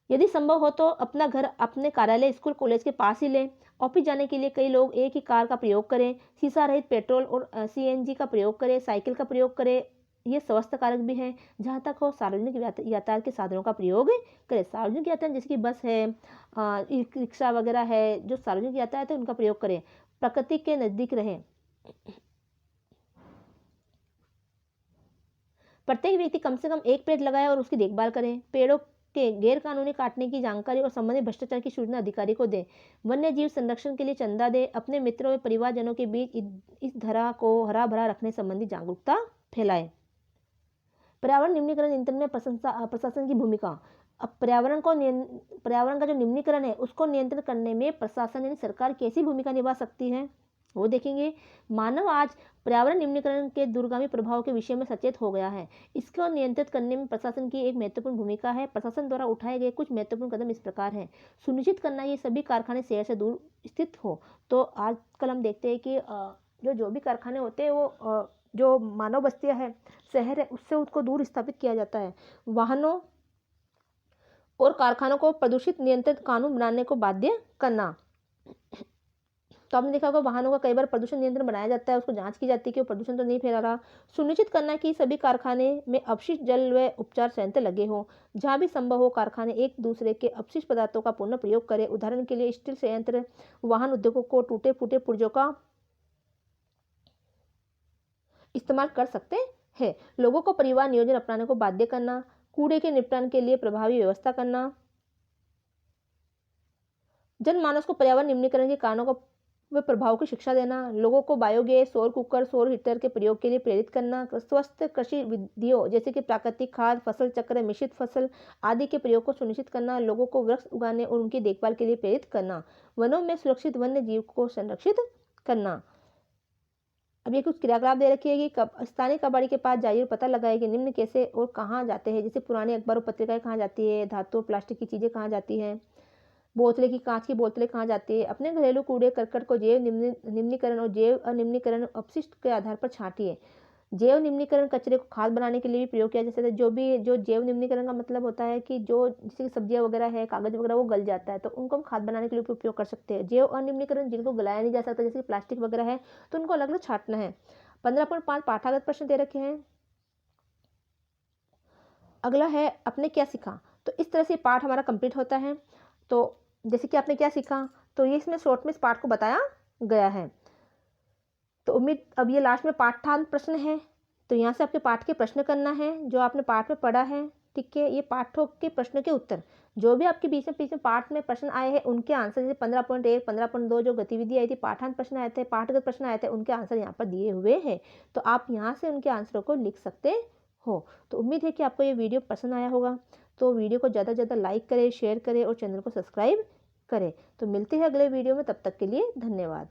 यदि संभव हो तो अपना घर अपने कार्यालय, स्कूल, कॉलेज के पास ही लें। ऑफिस जाने के लिए कई लोग एक ही कार का प्रयोग करें। शीशा रहित पेट्रोल और CNG का प्रयोग करें। साइकिल का प्रयोग करें, ये स्वास्थ्य कारक भी है। जहाँ तक हो सार्वजनिक यातायात के साधनों का प्रयोग करें। सार्वजनिक यातायात जैसे कि बस है, रिक्शा वगैरह है, जो सार्वजनिक यातायात है उनका प्रयोग करें। प्रकृति के नज़दीक रहें। प्रत्येक व्यक्ति कम से कम एक पेड़ लगाए और उसकी देखभाल करें। पेड़ों के गैर कानूनी काटने की जानकारी और संबंधित भ्रष्टाचार की सूचना अधिकारी को दें। वन्य जीव संरक्षण के लिए चंदा दें। अपने मित्रों और परिवारजनों के बीच इस धरा को हरा भरा रखने संबंधी जागरूकता फैलाएं। पर्यावरण निम्नीकरण नियंत्रण में प्रशासन की भूमिका। अब पर्यावरण का जो निम्नीकरण है उसको नियंत्रण करने में प्रशासन यानी सरकार कैसी भूमिका निभा सकती है वो देखेंगे। मानव आज पर्यावरण निम्नीकरण के दूरगामी प्रभाव के विषय में सचेत हो गया है। इसको नियंत्रित करने में प्रशासन की एक महत्वपूर्ण भूमिका है। प्रशासन द्वारा उठाए गए कुछ महत्वपूर्ण कदम इस प्रकार हैं। सुनिश्चित करना ये सभी कारखाने शहर से दूर स्थित हो। तो आजकल हम देखते हैं कि जो भी कारखाने होते हैं वो जो मानव बस्तियां है, शहर है, उससे उसको दूर स्थापित किया जाता है। वाहनों और कारखानों को प्रदूषित नियंत्रित कानून बनाने को बाध्य करना। तो आपने देखा होगा वाहनों का कई बार प्रदूषण नियंत्रण बनाया जाता है, उसको जांच की जाती है कि वो प्रदूषण तो नहीं फैला रहा। सुनिश्चित करना कि सभी कारखाने में अपशिष्ट जल व उपचार संयंत्र लगे हों। जहां भी संभव हो कारखाने एक दूसरे के अपशिष्ट पदार्थों का पुनः प्रयोग करें। उदाहरण के लिए स्टील संयंत्र वाहन उद्योगों को टूटे फूटे पुर्जों का इस्तेमाल कर सकते हैं। लोगों को परिवार नियोजन अपनाने को बाध्य करना। कूड़े के निपटान के लिए प्रभावी व्यवस्था करना। जनमानस को पर्यावरण निम्नीकरण के कारणों को व प्रभाव की शिक्षा देना। लोगों को बायोगैस, सौर कुकर, सौर हीटर के प्रयोग के लिए प्रेरित करना। स्वस्थ कृषि विधियों जैसे कि प्राकृतिक खाद, फसल चक्र, मिश्रित फसल आदि के प्रयोग को सुनिश्चित करना। लोगों को वृक्ष उगाने और उनकी देखभाल के लिए प्रेरित करना। वनों में सुरक्षित वन्य जीव को संरक्षित करना। अब ये कुछ क्रियाकलाप दे रखी है कि स्थानीय कबाड़ी के पास जाइए और पता लगाए कि निम्न कैसे और कहाँ जाते हैं। जैसे पुरानी अखबार और पत्रिकाएं कहाँ जाती है, धातु प्लास्टिक की चीज़ें कहाँ जाती हैं, बोतलें की कांच की बोतलें कहाँ जाती है। अपने घरेलू कूड़े करकट को जैव निम्नीकरण और जैव अनिम्नीकरण अपशिष्ट के आधार पर छांटिए। जैव निम्नीकरण कचरे को खाद बनाने के लिए भी प्रयोग किया जा सकता है। जो जैव निम्नीकरण का मतलब होता है कि जो जैसे सब्जियां वगैरह है, कागज वगैरह वो गल जाता है तो उनको हम खाद बनाने के लिए उपयोग कर सकते हैं। जैव अनिम्नीकरण जिनको गलाया नहीं जा सकता जैसे प्लास्टिक वगैरह है तो उनको अलग अलग छांटना है। 15.5 पाठागत प्रश्न दे रखे हैं। अगला है अपने क्या सीखा। तो इस तरह से पाठ हमारा कंप्लीट होता है। तो जैसे कि आपने क्या सीखा तो ये इसमें शॉर्ट में इस पाठ को बताया गया है। तो उम्मीद अब ये लास्ट में पाठांत प्रश्न है तो यहाँ से आपके पाठ के प्रश्न करना है जो आपने पाठ में पढ़ा है। ठीक है, ये पाठों के प्रश्न के उत्तर जो भी आपके बीच में पाठ में प्रश्न आए हैं उनके आंसर, जैसे 15.1 15.2 जो गतिविधि आई थी, पाठांत प्रश्न आए थे, पाठगत प्रश्न आए थे, उनके आंसर यहाँ पर दिए हुए हैं। तो आप यहाँ से उनके आंसरों को लिख सकते हो। तो उम्मीद है कि आपको ये वीडियो पसंद आया होगा। तो वीडियो को ज़्यादा से ज़्यादा लाइक करें, शेयर करें और चैनल को सब्सक्राइब करें। तो मिलते हैं अगले वीडियो में, तब तक के लिए धन्यवाद।